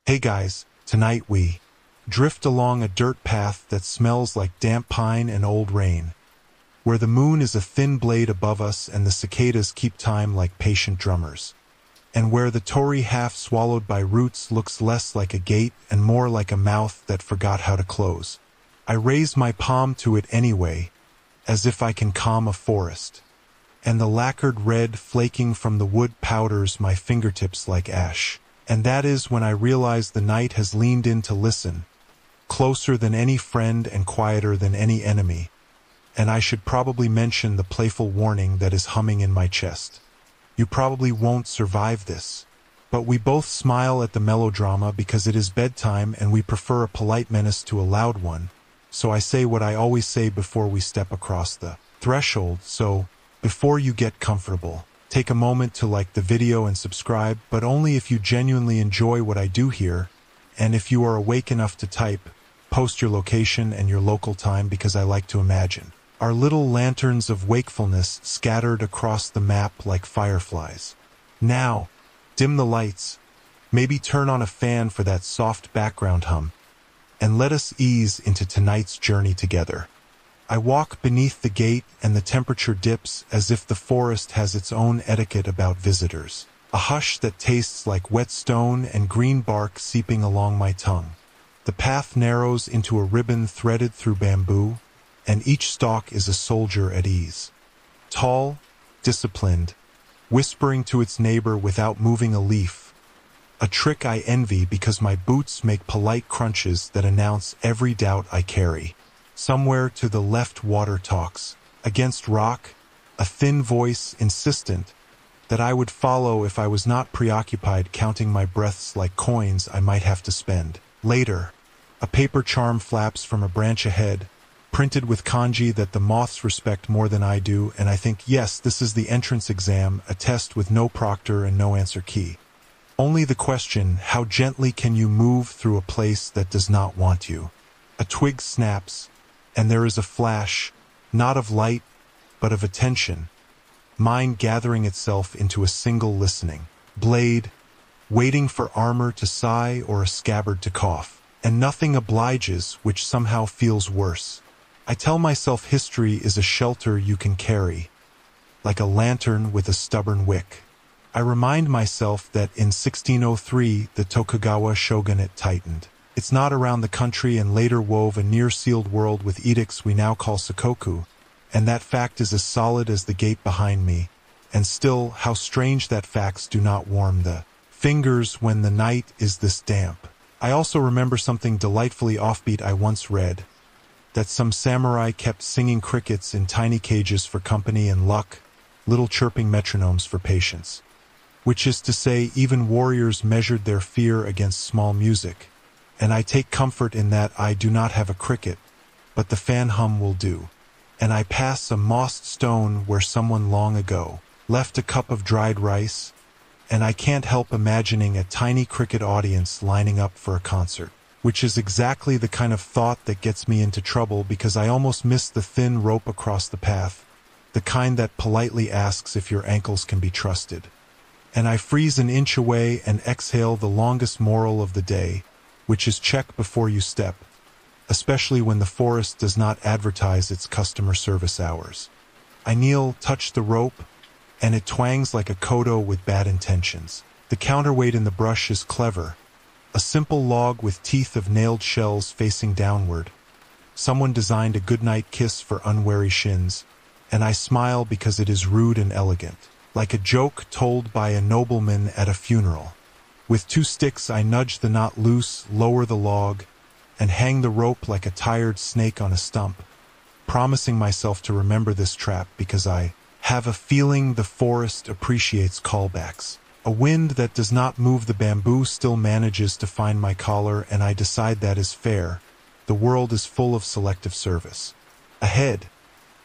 Hey guys, tonight we drift along a dirt path that smells like damp pine and old rain, where the moon is a thin blade above us and the cicadas keep time like patient drummers, and where the torii half swallowed by roots looks less like a gate and more like a mouth that forgot how to close. I raise my palm to it anyway, as if I can calm a forest, and the lacquered red flaking from the wood powders my fingertips like ash. And that is when I realize the night has leaned in to listen, closer than any friend and quieter than any enemy, and I should probably mention the playful warning that is humming in my chest. You probably won't survive this. But we both smile at the melodrama because it is bedtime and we prefer a polite menace to a loud one, so I say what I always say before we step across the threshold. So, before you get comfortable, take a moment to like the video and subscribe, but only if you genuinely enjoy what I do here, and if you are awake enough to type, post your location and your local time, because I like to imagine our little lanterns of wakefulness scattered across the map like fireflies. Now, dim the lights, maybe turn on a fan for that soft background hum, and let us ease into tonight's journey together. I walk beneath the gate and the temperature dips as if the forest has its own etiquette about visitors. A hush that tastes like wet stone and green bark seeping along my tongue. The path narrows into a ribbon threaded through bamboo, and each stalk is a soldier at ease. Tall, disciplined, whispering to its neighbor without moving a leaf. A trick I envy because my boots make polite crunches that announce every doubt I carry. Somewhere to the left water talks, against rock, a thin voice insistent that I would follow if I was not preoccupied counting my breaths like coins I might have to spend. Later, a paper charm flaps from a branch ahead, printed with kanji that the moths respect more than I do, and I think, yes, this is the entrance exam, a test with no proctor and no answer key. Only the question, how gently can you move through a place that does not want you? A twig snaps, and there is a flash, not of light, but of attention, mind gathering itself into a single listening blade, waiting for armor to sigh or a scabbard to cough, and nothing obliges, which somehow feels worse. I tell myself history is a shelter you can carry, like a lantern with a stubborn wick. I remind myself that in 1603 the Tokugawa shogunate tightened its knot around the country and later wove a near-sealed world with edicts we now call sakoku, and that fact is as solid as the gate behind me, and still, how strange that facts do not warm the fingers when the night is this damp. I also remember something delightfully offbeat I once read, that some samurai kept singing crickets in tiny cages for company and luck, little chirping metronomes for patience. Which is to say, even warriors measured their fear against small music, and I take comfort in that I do not have a cricket, but the fan hum will do. And I pass a mossed stone where someone long ago left a cup of dried rice, and I can't help imagining a tiny cricket audience lining up for a concert, which is exactly the kind of thought that gets me into trouble because I almost miss the thin rope across the path, the kind that politely asks if your ankles can be trusted. And I freeze an inch away and exhale the longest moral of the day, which is check before you step, especially when the forest does not advertise its customer service hours. I kneel, touch the rope, and it twangs like a kodo with bad intentions. The counterweight in the brush is clever, a simple log with teeth of nailed shells facing downward. Someone designed a goodnight kiss for unwary shins, and I smile because it is rude and elegant, like a joke told by a nobleman at a funeral. With 2 sticks I nudge the knot loose, lower the log, and hang the rope like a tired snake on a stump, promising myself to remember this trap because I have a feeling the forest appreciates callbacks. A wind that does not move the bamboo still manages to find my collar, and I decide that is fair. The world is full of selective service. Ahead,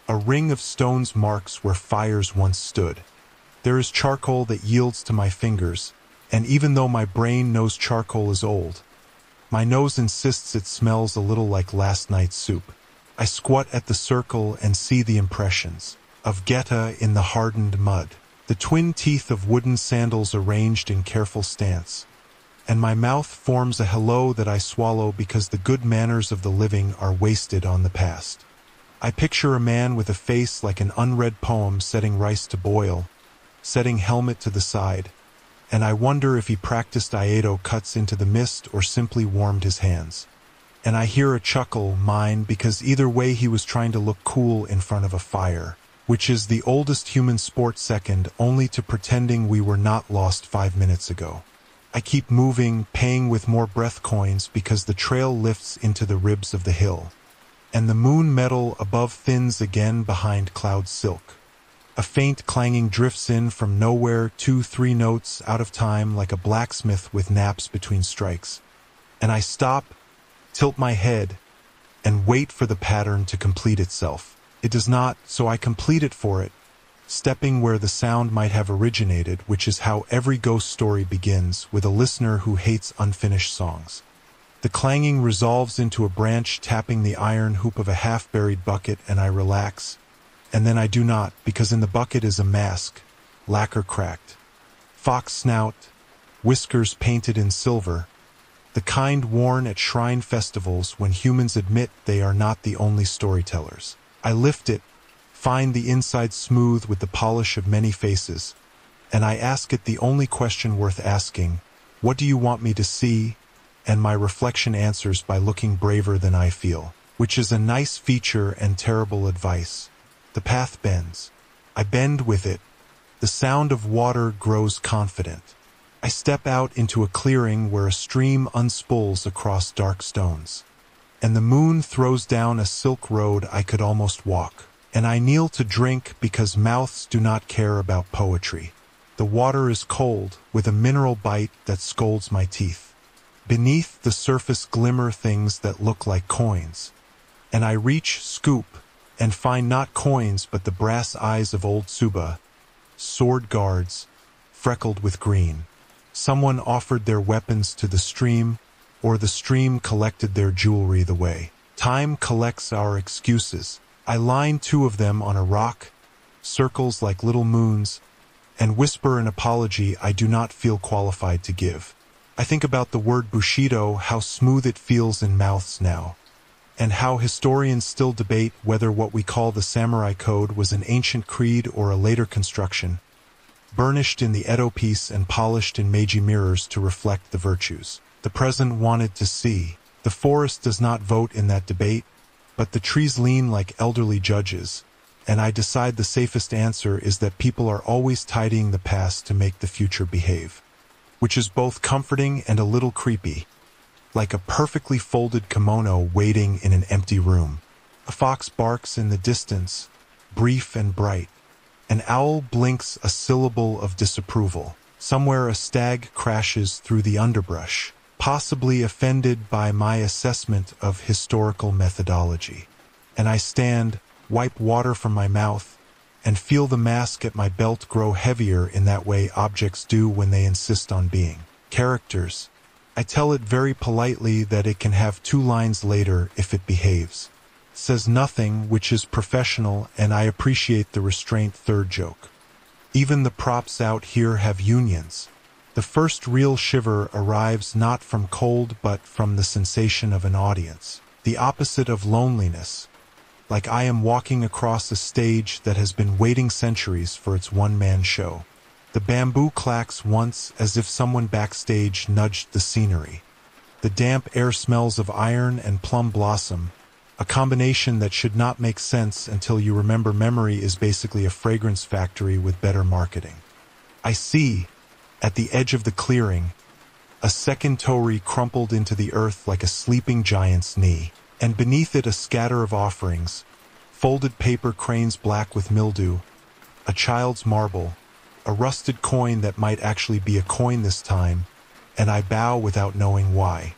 a ring of stones marks where fires once stood. There is charcoal that yields to my fingers, and even though my brain knows charcoal is old, my nose insists it smells a little like last night's soup. I squat at the circle and see the impressions of geta in the hardened mud, the twin teeth of wooden sandals arranged in careful stance, and my mouth forms a hello that I swallow because the good manners of the living are wasted on the past. I picture a man with a face like an unread poem setting rice to boil, setting helmet to the side, and I wonder if he practiced Aido cuts into the mist or simply warmed his hands. And I hear a chuckle, mine, because either way he was trying to look cool in front of a fire, which is the oldest human sport second only to pretending we were not lost 5 minutes ago. I keep moving, paying with more breath coins because the trail lifts into the ribs of the hill, and the moon metal above thins again behind cloud silk. A faint clanging drifts in from nowhere, 2-3 notes out of time like a blacksmith with naps between strikes. And I stop, tilt my head, and wait for the pattern to complete itself. It does not, so I complete it for it, stepping where the sound might have originated, which is how every ghost story begins, with a listener who hates unfinished songs. The clanging resolves into a branch tapping the iron hoop of a half-buried bucket, and I relax. And then I do not, because in the bucket is a mask, lacquer cracked, fox snout, whiskers painted in silver, the kind worn at shrine festivals when humans admit they are not the only storytellers. I lift it, find the inside smooth with the polish of many faces, and I ask it the only question worth asking, what do you want me to see? And my reflection answers by looking braver than I feel, which is a nice feature and terrible advice. The path bends. I bend with it. The sound of water grows confident. I step out into a clearing where a stream unspools across dark stones, and the moon throws down a silk road I could almost walk. And I kneel to drink because mouths do not care about poetry. The water is cold, with a mineral bite that scolds my teeth. Beneath the surface glimmer things that look like coins. And I reach, scoop, and find not coins but the brass eyes of old Suba, sword guards, freckled with green. Someone offered their weapons to the stream, or the stream collected their jewelry the way time collects our excuses. I line 2 of them on a rock, circles like little moons, and whisper an apology I do not feel qualified to give. I think about the word Bushido, how smooth it feels in mouths now, and how historians still debate whether what we call the samurai code was an ancient creed or a later construction, burnished in the Edo piece and polished in Meiji mirrors to reflect the virtues the present wanted to see. The forest does not vote in that debate, but the trees lean like elderly judges, and I decide the safest answer is that people are always tidying the past to make the future behave, which is both comforting and a little creepy, like a perfectly folded kimono waiting in an empty room. A fox barks in the distance, brief and bright. An owl blinks a syllable of disapproval. Somewhere a stag crashes through the underbrush, possibly offended by my assessment of historical methodology. And I stand, wipe water from my mouth, and feel the mask at my belt grow heavier in that way objects do when they insist on being characters. I tell it very politely that it can have 2 lines later if it behaves. Says nothing, which is professional, and I appreciate the restraint 3rd joke. Even the props out here have unions. The first real shiver arrives not from cold but from the sensation of an audience, the opposite of loneliness, like I am walking across a stage that has been waiting centuries for its one-man show. The bamboo clacks once as if someone backstage nudged the scenery. The damp air smells of iron and plum blossom, a combination that should not make sense until you remember memory is basically a fragrance factory with better marketing. I see, at the edge of the clearing, a second torii crumpled into the earth like a sleeping giant's knee, and beneath it a scatter of offerings, folded paper cranes black with mildew, a child's marble, a rusted coin that might actually be a coin this time, and I bow without knowing why.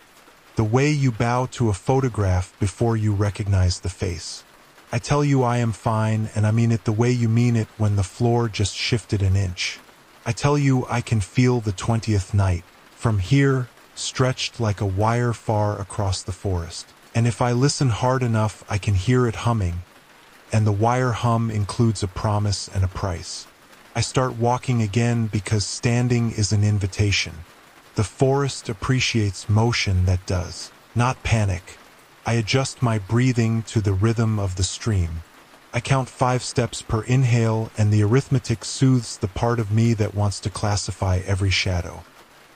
The way you bow to a photograph before you recognize the face. I tell you I am fine, and I mean it the way you mean it when the floor just shifted an inch. I tell you I can feel the 20th night, from here, stretched like a wire far across the forest. And if I listen hard enough, I can hear it humming, and the wire hum includes a promise and a price. I start walking again because standing is an invitation. The forest appreciates motion that does not panic. I adjust my breathing to the rhythm of the stream. I count 5 steps per inhale, and the arithmetic soothes the part of me that wants to classify every shadow.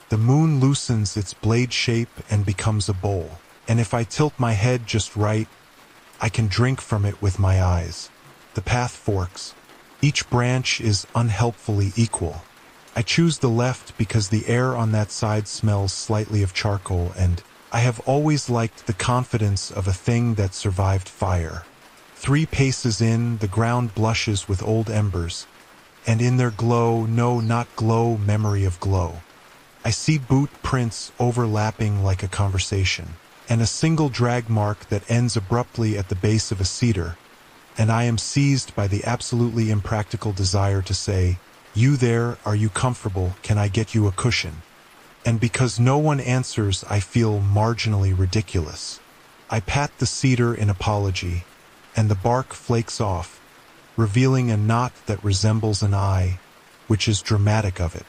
The moon loosens its blade shape and becomes a bowl, and if I tilt my head just right, I can drink from it with my eyes. The path forks. Each branch is unhelpfully equal. I choose the left because the air on that side smells slightly of charcoal, and I have always liked the confidence of a thing that survived fire. 3 paces in, the ground blushes with old embers, and in their glow, no, not glow, memory of glow. I see boot prints overlapping like a conversation, and a single drag mark that ends abruptly at the base of a cedar, and I am seized by the absolutely impractical desire to say, "You there, are you comfortable? Can I get you a cushion?" And because no one answers, I feel marginally ridiculous. I pat the cedar in apology, and the bark flakes off, revealing a knot that resembles an eye, which is dramatic of it.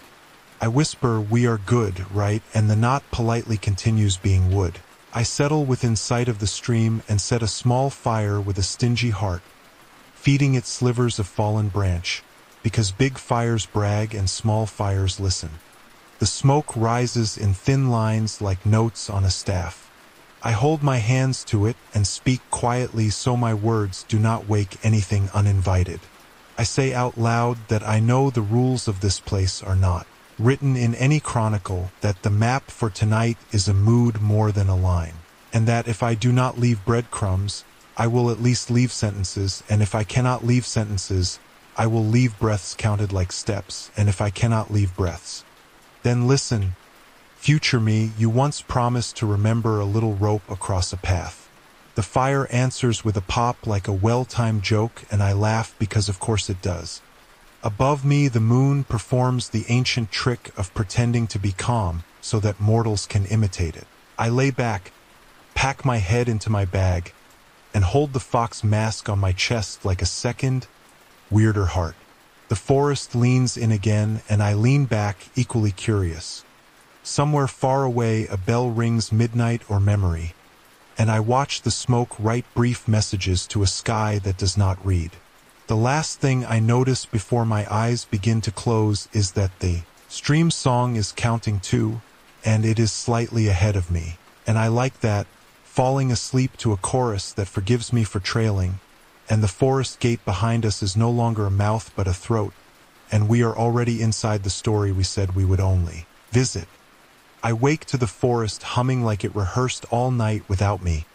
I whisper, "We are good, right?" and the knot politely continues being wood. I settle within sight of the stream and set a small fire with a stingy heart, feeding it slivers of fallen branch, because big fires brag and small fires listen. The smoke rises in thin lines like notes on a staff. I hold my hands to it and speak quietly so my words do not wake anything uninvited. I say out loud that I know the rules of this place are not written in any chronicle, that the map for tonight is a mood more than a line, and that if I do not leave breadcrumbs, I will at least leave sentences, and if I cannot leave sentences, I will leave breaths counted like steps, and if I cannot leave breaths, then listen, future me, you once promised to remember a little rope across a path. The fire answers with a pop like a well-timed joke, and I laugh because of course it does. Above me, the moon performs the ancient trick of pretending to be calm so that mortals can imitate it. I lay back, pack my head into my bag, and hold the fox mask on my chest like a second, weirder heart. The forest leans in again, and I lean back, equally curious. Somewhere far away, a bell rings midnight or memory, and I watch the smoke write brief messages to a sky that does not read. The last thing I notice before my eyes begin to close is that the stream song is counting too, and it is slightly ahead of me, and I like that, falling asleep to a chorus that forgives me for trailing, and the forest gate behind us is no longer a mouth but a throat, and we are already inside the story we said we would only visit. I wake to the forest humming like it rehearsed all night without me.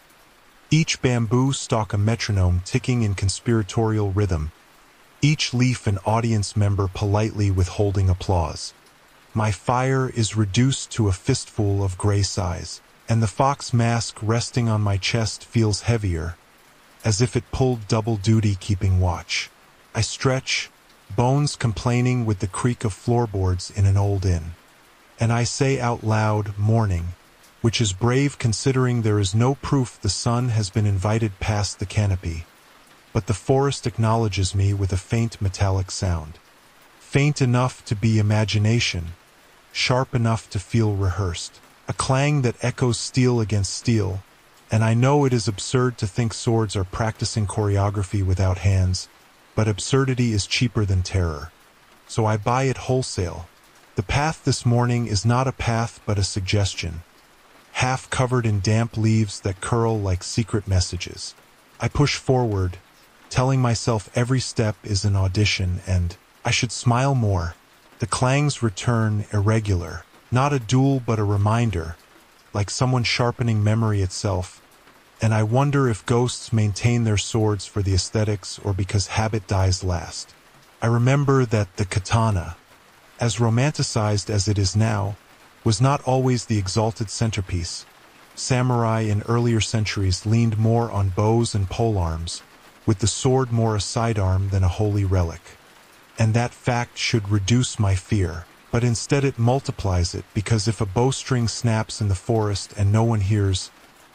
Each bamboo stalk a metronome ticking in conspiratorial rhythm, each leaf an audience member politely withholding applause. My fire is reduced to a fistful of gray size, and the fox mask resting on my chest feels heavier, as if it pulled double duty keeping watch. I stretch, bones complaining with the creak of floorboards in an old inn. And I say out loud, "Morning," which is brave considering there is no proof the sun has been invited past the canopy. But the forest acknowledges me with a faint metallic sound. Faint enough to be imagination, sharp enough to feel rehearsed. A clang that echoes steel against steel, and I know it is absurd to think swords are practicing choreography without hands, but absurdity is cheaper than terror. So I buy it wholesale. The path this morning is not a path but a suggestion, half covered in damp leaves that curl like secret messages. I push forward, telling myself every step is an audition and I should smile more. The clangs return irregular, not a duel but a reminder, like someone sharpening memory itself, and I wonder if ghosts maintain their swords for the aesthetics or because habit dies last. I remember that the katana, as romanticized as it is now, was not always the exalted centerpiece. Samurai in earlier centuries leaned more on bows and polearms, with the sword more a sidearm than a holy relic. And that fact should reduce my fear, but instead it multiplies it, because if a bowstring snaps in the forest and no one hears,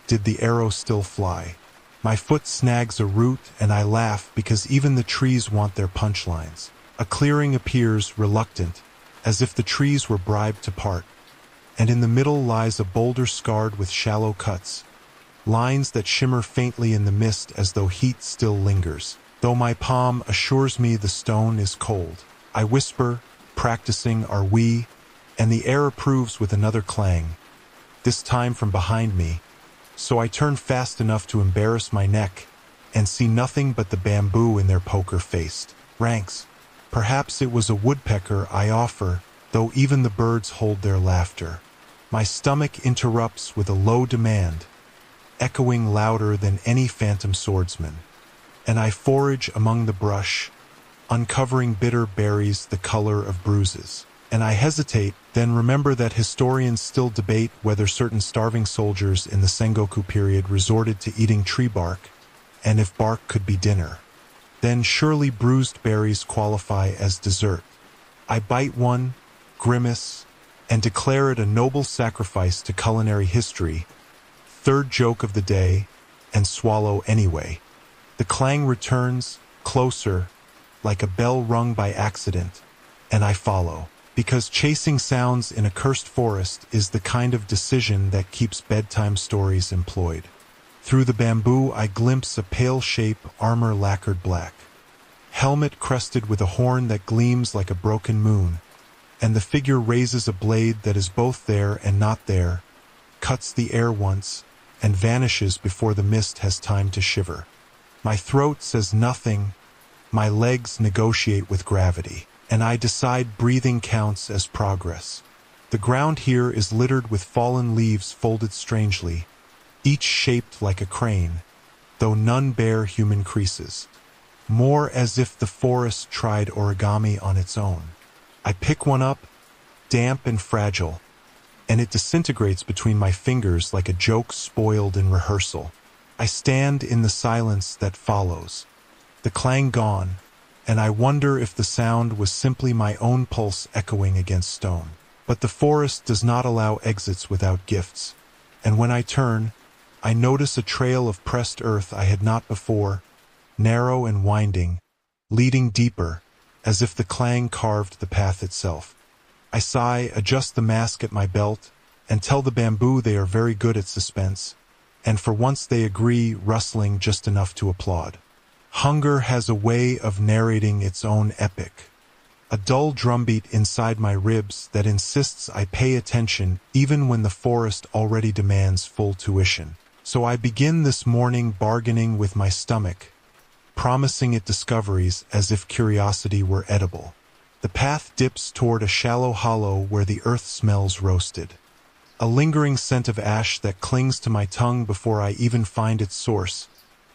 did the arrow still fly? My foot snags a root and I laugh because even the trees want their punchlines. A clearing appears reluctant, as if the trees were bribed to part. and in the middle lies a boulder scarred with shallow cuts, lines that shimmer faintly in the mist as though heat still lingers. Though my palm assures me the stone is cold, I whisper, practicing "Are we?" and the air approves with another clang, this time from behind me, so I turn fast enough to embarrass my neck and see nothing but the bamboo in their poker-faced ranks. Perhaps it was a woodpecker I offer, though even the birds hold their laughter. My stomach interrupts with a low demand, echoing louder than any phantom swordsman, and I forage among the brush, uncovering bitter berries the color of bruises. And I hesitate, then remember that historians still debate whether certain starving soldiers in the Sengoku period resorted to eating tree bark, and if bark could be dinner. Then surely bruised berries qualify as dessert. I bite one, grimace, and declare it a noble sacrifice to culinary history, third joke of the day, and swallow anyway. The clang returns, closer, like a bell rung by accident, and I follow. Because chasing sounds in a cursed forest is the kind of decision that keeps bedtime stories employed. Through the bamboo I glimpse a pale shape, armor lacquered black, helmet crested with a horn that gleams like a broken moon, and the figure raises a blade that is both there and not there, cuts the air once, and vanishes before the mist has time to shiver. My throat says nothing, my legs negotiate with gravity, and I decide breathing counts as progress. The ground here is littered with fallen leaves folded strangely, each shaped like a crane, though none bear human creases, more as if the forest tried origami on its own. I pick one up, damp and fragile, and it disintegrates between my fingers like a joke spoiled in rehearsal. I stand in the silence that follows, the clang gone, and I wonder if the sound was simply my own pulse echoing against stone. But the forest does not allow exits without gifts, and when I turn, I notice a trail of pressed earth I had not before, narrow and winding, leading deeper, as if the clang carved the path itself. I sigh, adjust the mask at my belt, and tell the bamboo they are very good at suspense, and for once they agree, rustling just enough to applaud. Hunger has a way of narrating its own epic, a dull drumbeat inside my ribs that insists I pay attention even when the forest already demands full tuition. So I begin this morning bargaining with my stomach, promising it discoveries as if curiosity were edible. The path dips toward a shallow hollow where the earth smells roasted, a lingering scent of ash that clings to my tongue before I even find its source.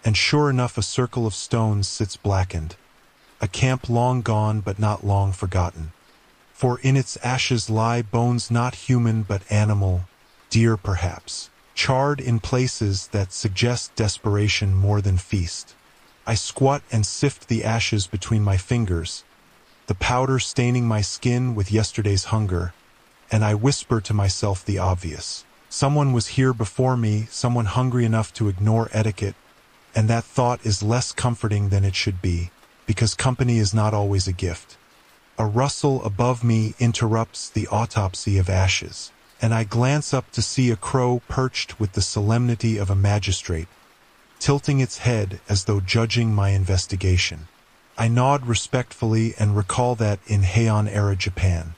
And sure enough, a circle of stones sits blackened, a camp long gone but not long forgotten. For in its ashes lie bones not human but animal, deer perhaps, charred in places that suggest desperation more than feast. I squat and sift the ashes between my fingers, the powder staining my skin with yesterday's hunger, and I whisper to myself the obvious. Someone was here before me, someone hungry enough to ignore etiquette, and that thought is less comforting than it should be, because company is not always a gift. A rustle above me interrupts the autopsy of ashes, and I glance up to see a crow perched with the solemnity of a magistrate, tilting its head as though judging my investigation. I nod respectfully and recall that in Heian-era Japan,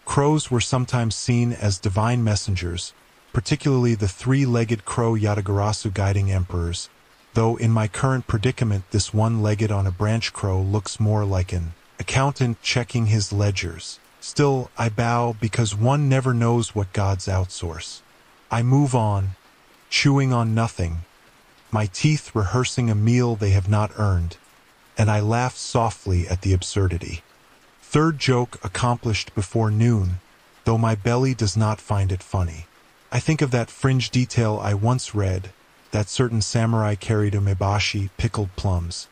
crows were sometimes seen as divine messengers, particularly the three-legged crow Yatagarasu guiding emperors, though in my current predicament this one-legged on a branch crow looks more like an accountant checking his ledgers. Still, I bow because one never knows what gods outsource. I move on, chewing on nothing, my teeth rehearsing a meal they have not earned, and I laugh softly at the absurdity. Third joke accomplished before noon, though my belly does not find it funny. I think of that fringe detail I once read, that certain samurai carried umebashi, pickled plums,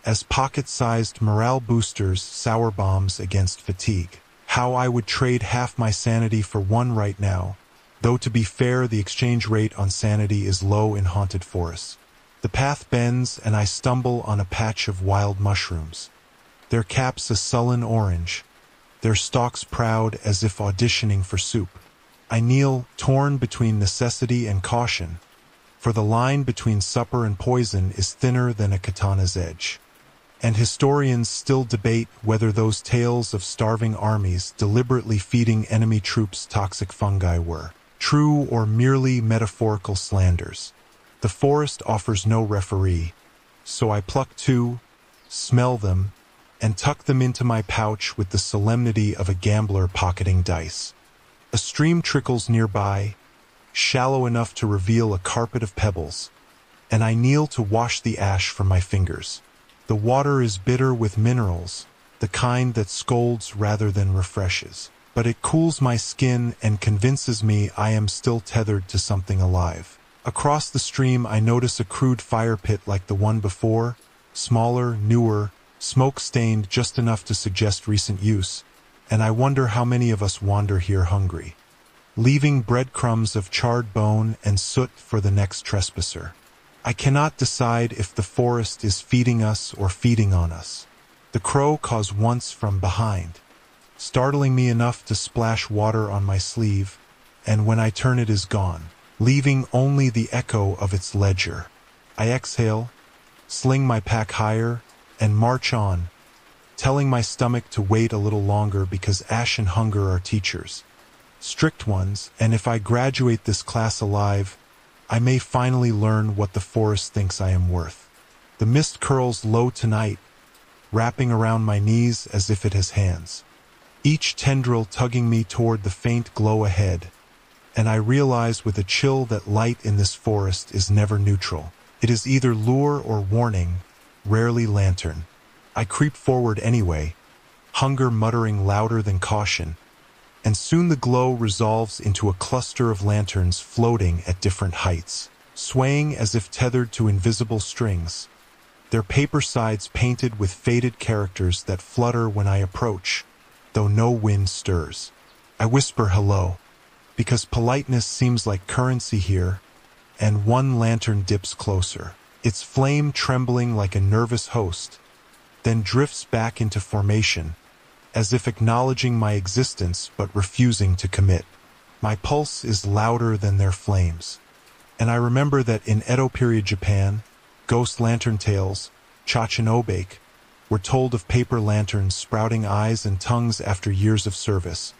as pocket-sized morale boosters, sour bombs against fatigue. How I would trade half my sanity for one right now, though to be fair the exchange rate on sanity is low in haunted forests. The path bends and I stumble on a patch of wild mushrooms, their caps a sullen orange, their stalks proud as if auditioning for soup. I kneel, torn between necessity and caution, for the line between supper and poison is thinner than a katana's edge. And historians still debate whether those tales of starving armies deliberately feeding enemy troops toxic fungi were true or merely metaphorical slanders. The forest offers no referee, so I pluck two, smell them, and tuck them into my pouch with the solemnity of a gambler pocketing dice. A stream trickles nearby, shallow enough to reveal a carpet of pebbles, and I kneel to wash the ash from my fingers. The water is bitter with minerals, the kind that scolds rather than refreshes, but it cools my skin and convinces me I am still tethered to something alive. Across the stream I notice a crude fire pit like the one before, smaller, newer, smoke-stained just enough to suggest recent use, and I wonder how many of us wander here hungry, leaving breadcrumbs of charred bone and soot for the next trespasser. I cannot decide if the forest is feeding us or feeding on us. The crow caws once from behind, startling me enough to splash water on my sleeve, and when I turn it is gone, leaving only the echo of its ledger. I exhale, sling my pack higher, and march on, telling my stomach to wait a little longer because ash and hunger are teachers. Strict ones, and if I graduate this class alive, I may finally learn what the forest thinks I am worth. The mist curls low tonight, wrapping around my knees as if it has hands, each tendril tugging me toward the faint glow ahead, and I realize with a chill that light in this forest is never neutral. It is either lure or warning, rarely lantern. I creep forward anyway, hunger muttering louder than caution, and soon the glow resolves into a cluster of lanterns floating at different heights, swaying as if tethered to invisible strings, their paper sides painted with faded characters that flutter when I approach, though no wind stirs. I whisper hello, because politeness seems like currency here, and one lantern dips closer, its flame trembling like a nervous host, then drifts back into formation, as if acknowledging my existence but refusing to commit. My pulse is louder than their flames, and I remember that in Edo period Japan, ghost lantern tales, chachinobake, were told of paper lanterns sprouting eyes and tongues after years of service,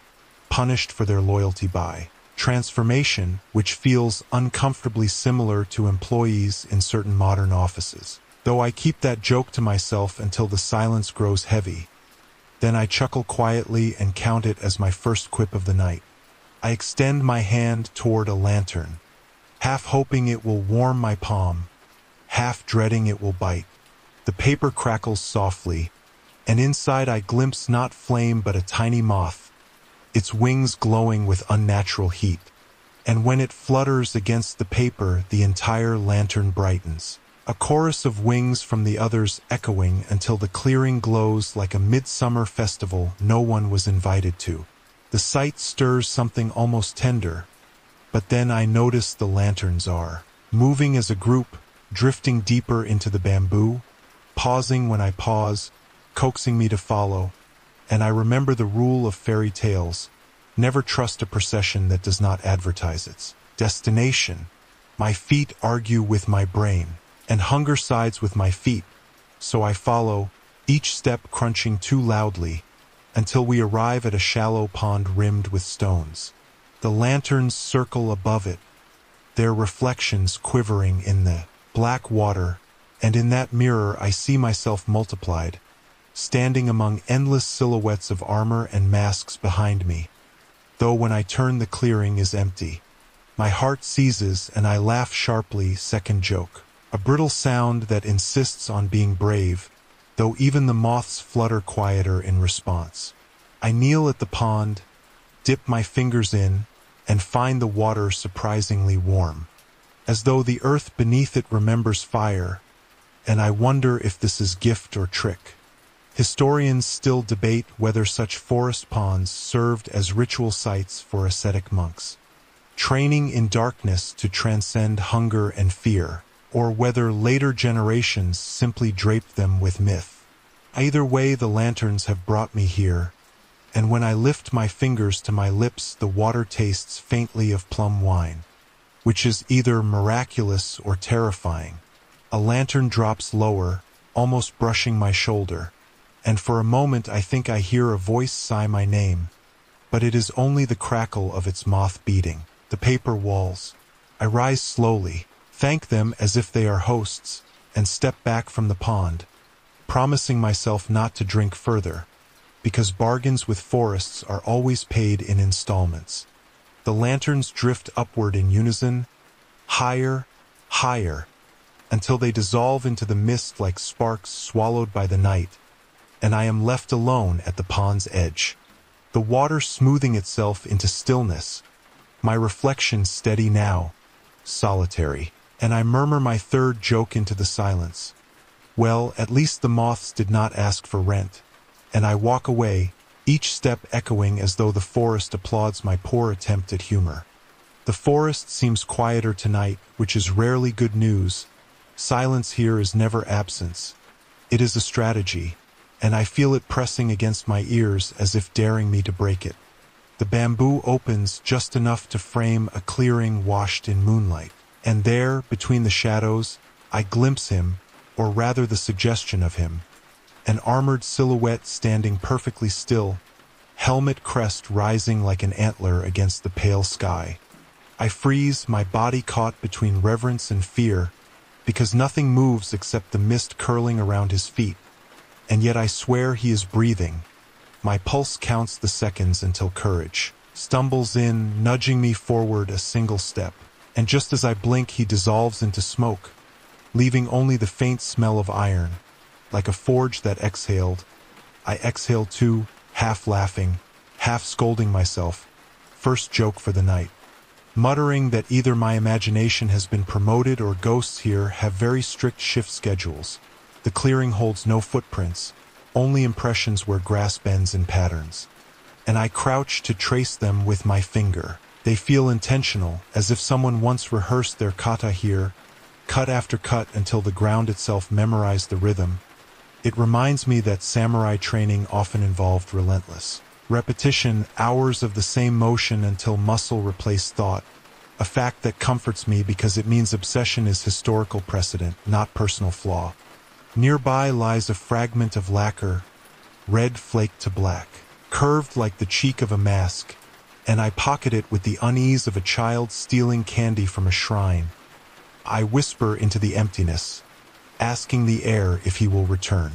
punished for their loyalty by transformation, which feels uncomfortably similar to employees in certain modern offices. Though I keep that joke to myself until the silence grows heavy. Then I chuckle quietly and count it as my first quip of the night. I extend my hand toward a lantern, half hoping it will warm my palm, half dreading it will bite. The paper crackles softly, and inside I glimpse not flame but a tiny moth, its wings glowing with unnatural heat. And when it flutters against the paper, the entire lantern brightens, a chorus of wings from the others echoing until the clearing glows like a midsummer festival no one was invited to. The sight stirs something almost tender, but then I notice the lanterns are moving as a group, drifting deeper into the bamboo, pausing when I pause, coaxing me to follow, and I remember the rule of fairy tales: never trust a procession that does not advertise its destination. My feet argue with my brain, and hunger sides with my feet, so I follow, each step crunching too loudly, until we arrive at a shallow pond rimmed with stones. The lanterns circle above it, their reflections quivering in the black water, and in that mirror I see myself multiplied, standing among endless silhouettes of armor and masks behind me, though when I turn the clearing is empty. My heart seizes and I laugh sharply, second joke, a brittle sound that insists on being brave, though even the moths flutter quieter in response. I kneel at the pond, dip my fingers in, and find the water surprisingly warm, as though the earth beneath it remembers fire, and I wonder if this is gift or trick. Historians still debate whether such forest ponds served as ritual sites for ascetic monks, training in darkness to transcend hunger and fear, or whether later generations simply draped them with myth. Either way, the lanterns have brought me here, and when I lift my fingers to my lips, the water tastes faintly of plum wine, which is either miraculous or terrifying. A lantern drops lower, almost brushing my shoulder, and for a moment I think I hear a voice sigh my name, but it is only the crackle of its moth beating. The paper walls. I rise slowly, thank them as if they are hosts, and step back from the pond, promising myself not to drink further, because bargains with forests are always paid in installments. The lanterns drift upward in unison, higher, higher, until they dissolve into the mist like sparks swallowed by the night, and I am left alone at the pond's edge. The water smoothing itself into stillness, my reflection steady now, solitary, and I murmur my third joke into the silence. Well, at least the moths did not ask for rent, and I walk away, each step echoing as though the forest applauds my poor attempt at humor. The forest seems quieter tonight, which is rarely good news. Silence here is never absence. It is a strategy, and I feel it pressing against my ears as if daring me to break it. The bamboo opens just enough to frame a clearing washed in moonlight, and there, between the shadows, I glimpse him, or rather the suggestion of him, an armored silhouette standing perfectly still, helmet crest rising like an antler against the pale sky. I freeze, my body caught between reverence and fear, because nothing moves except the mist curling around his feet, and yet I swear he is breathing. My pulse counts the seconds until courage stumbles in, nudging me forward a single step, and just as I blink he dissolves into smoke, leaving only the faint smell of iron. Like a forge that exhaled, I exhale too, half laughing, half scolding myself. First joke for the night. Muttering that either my imagination has been promoted or ghosts here have very strict shift schedules. The clearing holds no footprints, only impressions where grass bends in patterns, and I crouch to trace them with my finger. They feel intentional, as if someone once rehearsed their kata here, cut after cut until the ground itself memorized the rhythm. It reminds me that samurai training often involved relentless repetition, hours of the same motion until muscle replaced thought, a fact that comforts me because it means obsession is historical precedent, not personal flaw. Nearby lies a fragment of lacquer, red flaked to black, curved like the cheek of a mask, and I pocket it with the unease of a child stealing candy from a shrine. I whisper into the emptiness, asking the air if he will return.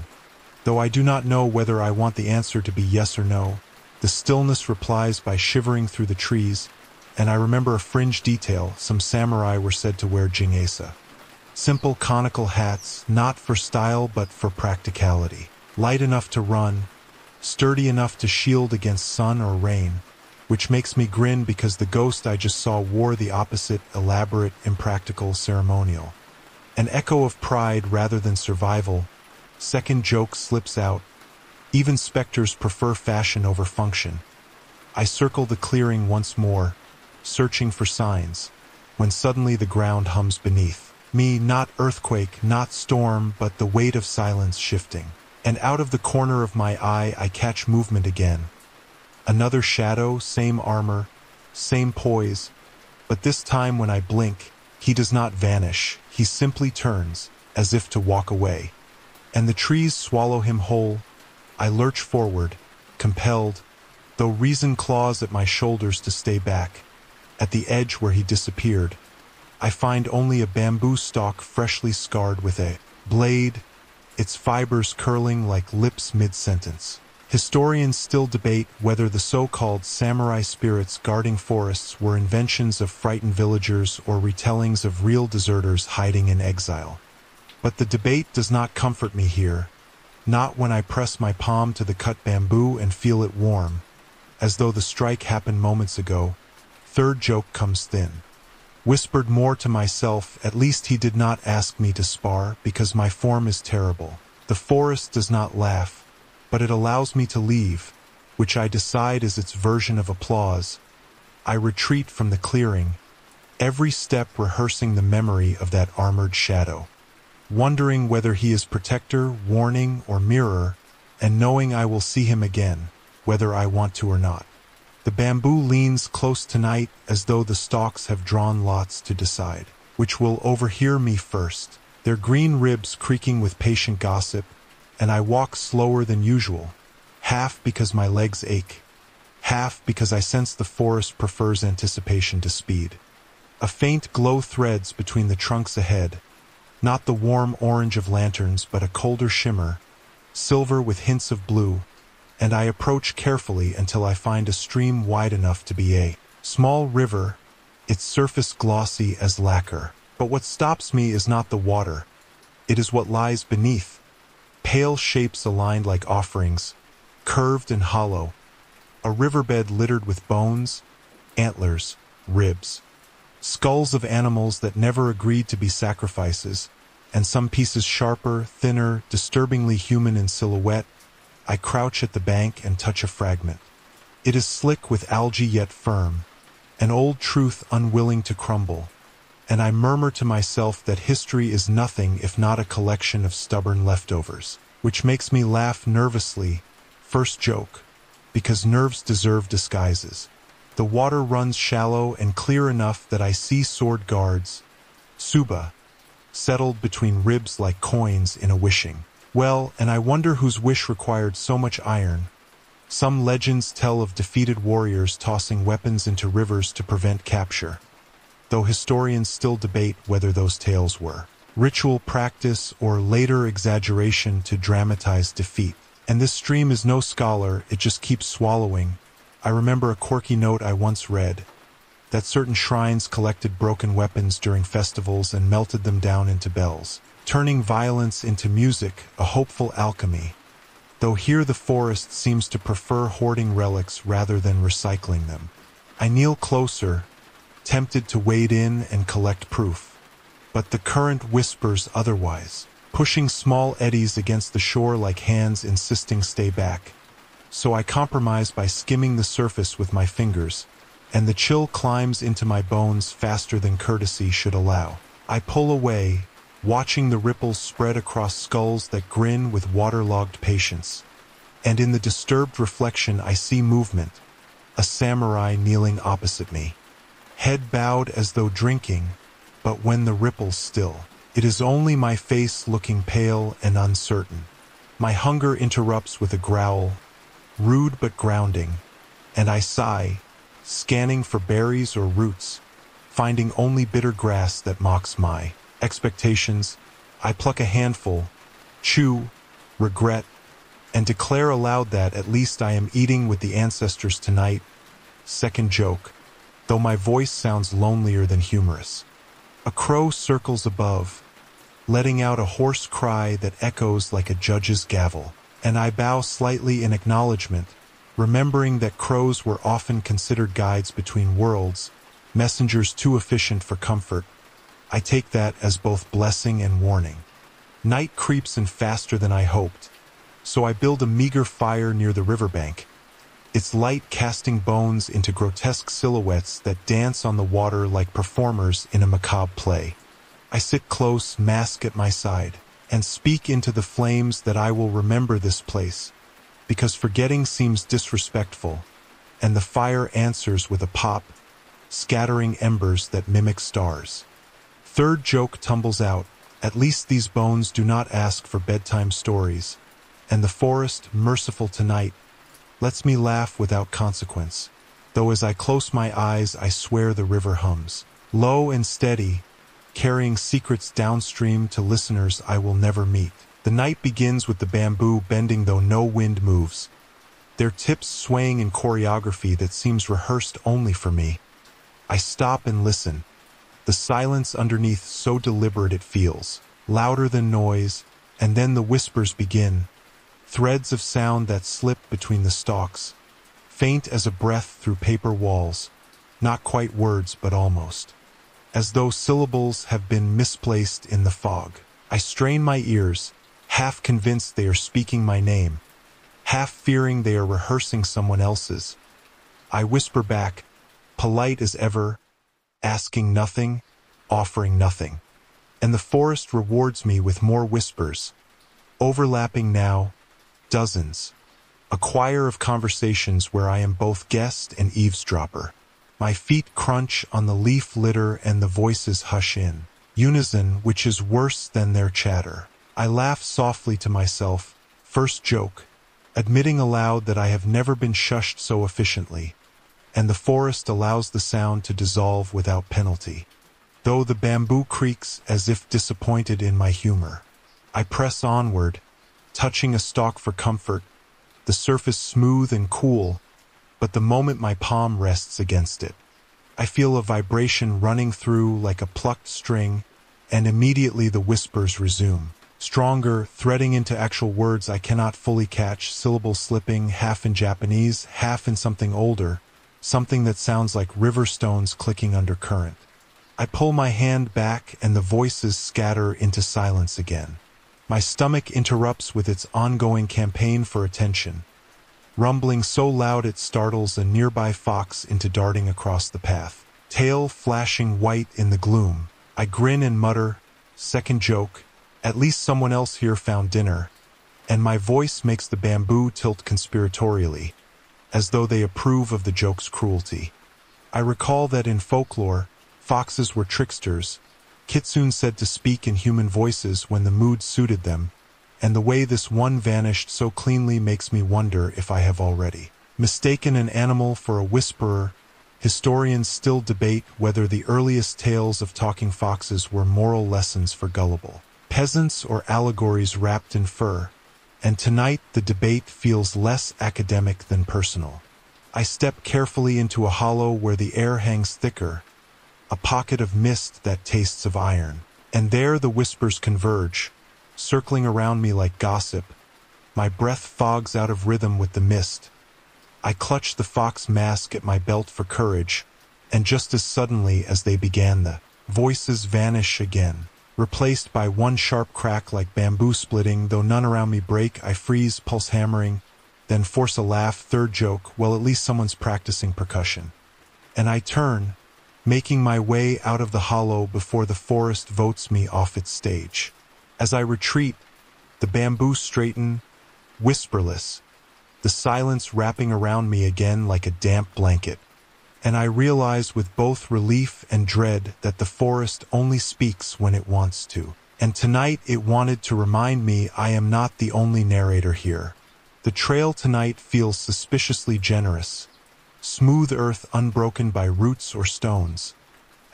Though I do not know whether I want the answer to be yes or no, the stillness replies by shivering through the trees, and I remember a fringe detail: some samurai were said to wear jingesa. Simple conical hats, not for style but for practicality. Light enough to run, sturdy enough to shield against sun or rain, which makes me grin because the ghost I just saw wore the opposite: elaborate, impractical, ceremonial. An echo of pride rather than survival. Second joke slips out. Even specters prefer fashion over function. I circle the clearing once more, searching for signs, when suddenly the ground hums beneath me, not earthquake, not storm, but the weight of silence shifting. And out of the corner of my eye I catch movement again. Another shadow, same armor, same poise, but this time when I blink, he does not vanish, he simply turns, as if to walk away. And the trees swallow him whole. I lurch forward, compelled, though reason claws at my shoulders to stay back. At the edge where he disappeared, I find only a bamboo stalk freshly scarred with a blade, its fibers curling like lips mid-sentence. Historians still debate whether the so-called samurai spirits guarding forests were inventions of frightened villagers or retellings of real deserters hiding in exile. But the debate does not comfort me here, not when I press my palm to the cut bamboo and feel it warm, as though the strike happened moments ago. Third joke comes thin. Whispered more to myself, at least he did not ask me to spar, because my form is terrible. The forest does not laugh, but it allows me to leave, which I decide is its version of applause. I retreat from the clearing, every step rehearsing the memory of that armored shadow, wondering whether he is protector, warning, or mirror, and knowing I will see him again, whether I want to or not. The bamboo leans close tonight as though the stalks have drawn lots to decide which will overhear me first, their green ribs creaking with patient gossip, and I walk slower than usual, half because my legs ache, half because I sense the forest prefers anticipation to speed. A faint glow threads between the trunks ahead, not the warm orange of lanterns but a colder shimmer, silver with hints of blue, and I approach carefully until I find a stream wide enough to be a small river, its surface glossy as lacquer. But what stops me is not the water. It is what lies beneath. Pale shapes aligned like offerings, curved and hollow. A riverbed littered with bones, antlers, ribs. Skulls of animals that never agreed to be sacrifices, and some pieces sharper, thinner, disturbingly human in silhouette. I crouch at the bank and touch a fragment. It is slick with algae yet firm, an old truth unwilling to crumble, and I murmur to myself that history is nothing if not a collection of stubborn leftovers, which makes me laugh nervously, first joke, because nerves deserve disguises. The water runs shallow and clear enough that I see sword guards, Suba, settled between ribs like coins in a wishing. Well, and I wonder whose wish required so much iron. Some legends tell of defeated warriors tossing weapons into rivers to prevent capture, though historians still debate whether those tales were ritual practice or later exaggeration to dramatize defeat. And this stream is no scholar, it just keeps swallowing. I remember a quirky note I once read, that certain shrines collected broken weapons during festivals and melted them down into bells, turning violence into music, a hopeful alchemy. Though here the forest seems to prefer hoarding relics rather than recycling them. I kneel closer, tempted to wade in and collect proof. But the current whispers otherwise, pushing small eddies against the shore like hands insisting stay back. So I compromise by skimming the surface with my fingers, and the chill climbs into my bones faster than courtesy should allow. I pull away, watching the ripples spread across skulls that grin with waterlogged patience. And in the disturbed reflection I see movement, a samurai kneeling opposite me, head bowed as though drinking, but when the ripples still, it is only my face looking pale and uncertain. My hunger interrupts with a growl, rude but grounding, and I sigh, scanning for berries or roots, finding only bitter grass that mocks my expectations. I pluck a handful, chew, regret, and declare aloud that at least I am eating with the ancestors tonight. Second joke, though my voice sounds lonelier than humorous. A crow circles above, letting out a hoarse cry that echoes like a judge's gavel, and I bow slightly in acknowledgement, remembering that crows were often considered guides between worlds, messengers too efficient for comfort. I take that as both blessing and warning. Night creeps in faster than I hoped, so I build a meager fire near the riverbank, its light casting bones into grotesque silhouettes that dance on the water like performers in a macabre play. I sit close, mask at my side, and speak into the flames that I will remember this place, because forgetting seems disrespectful, and the fire answers with a pop, scattering embers that mimic stars. Third joke tumbles out, at least these bones do not ask for bedtime stories, and the forest, merciful tonight, lets me laugh without consequence, though as I close my eyes I swear the river hums, low and steady, carrying secrets downstream to listeners I will never meet. The night begins with the bamboo bending though no wind moves, their tips swaying in choreography that seems rehearsed only for me. I stop and listen, the silence underneath so deliberate it feels, louder than noise, and then the whispers begin, threads of sound that slip between the stalks, faint as a breath through paper walls, not quite words but almost, as though syllables have been misplaced in the fog. I strain my ears, half convinced they are speaking my name, half fearing they are rehearsing someone else's. I whisper back, polite as ever, asking nothing, offering nothing. And the forest rewards me with more whispers, overlapping now, dozens, a choir of conversations where I am both guest and eavesdropper. My feet crunch on the leaf litter and the voices hush in unison, which is worse than their chatter. I laugh softly to myself, first joke, admitting aloud that I have never been shushed so efficiently, and the forest allows the sound to dissolve without penalty. Though the bamboo creaks as if disappointed in my humor, I press onward, touching a stalk for comfort, the surface smooth and cool, but the moment my palm rests against it, I feel a vibration running through like a plucked string, and immediately the whispers resume. Stronger, threading into actual words I cannot fully catch, syllables slipping, half in Japanese, half in something older, something that sounds like river stones clicking under current. I pull my hand back and the voices scatter into silence again. My stomach interrupts with its ongoing campaign for attention, rumbling so loud it startles a nearby fox into darting across the path. Tail flashing white in the gloom, I grin and mutter, second joke, at least someone else here found dinner, and my voice makes the bamboo tilt conspiratorially, as though they approve of the joke's cruelty. I recall that in folklore, foxes were tricksters, kitsune said to speak in human voices when the mood suited them, and the way this one vanished so cleanly makes me wonder if I have already mistaken an animal for a whisperer. Historians still debate whether the earliest tales of talking foxes were moral lessons for gullible peasants or allegories wrapped in fur, and tonight the debate feels less academic than personal. I step carefully into a hollow where the air hangs thicker, a pocket of mist that tastes of iron, and there the whispers converge, circling around me like gossip. My breath fogs out of rhythm with the mist. I clutch the fox mask at my belt for courage, and just as suddenly as they began, the voices vanish again, replaced by one sharp crack like bamboo splitting. Though none around me break, I freeze, pulse hammering, then force a laugh, third joke, well, at least someone's practicing percussion. And I turn, making my way out of the hollow before the forest votes me off its stage. As I retreat, the bamboo straighten, whisperless, the silence wrapping around me again like a damp blanket, and I realize with both relief and dread that the forest only speaks when it wants to. And tonight it wanted to remind me I am not the only narrator here. The trail tonight feels suspiciously generous, smooth earth unbroken by roots or stones,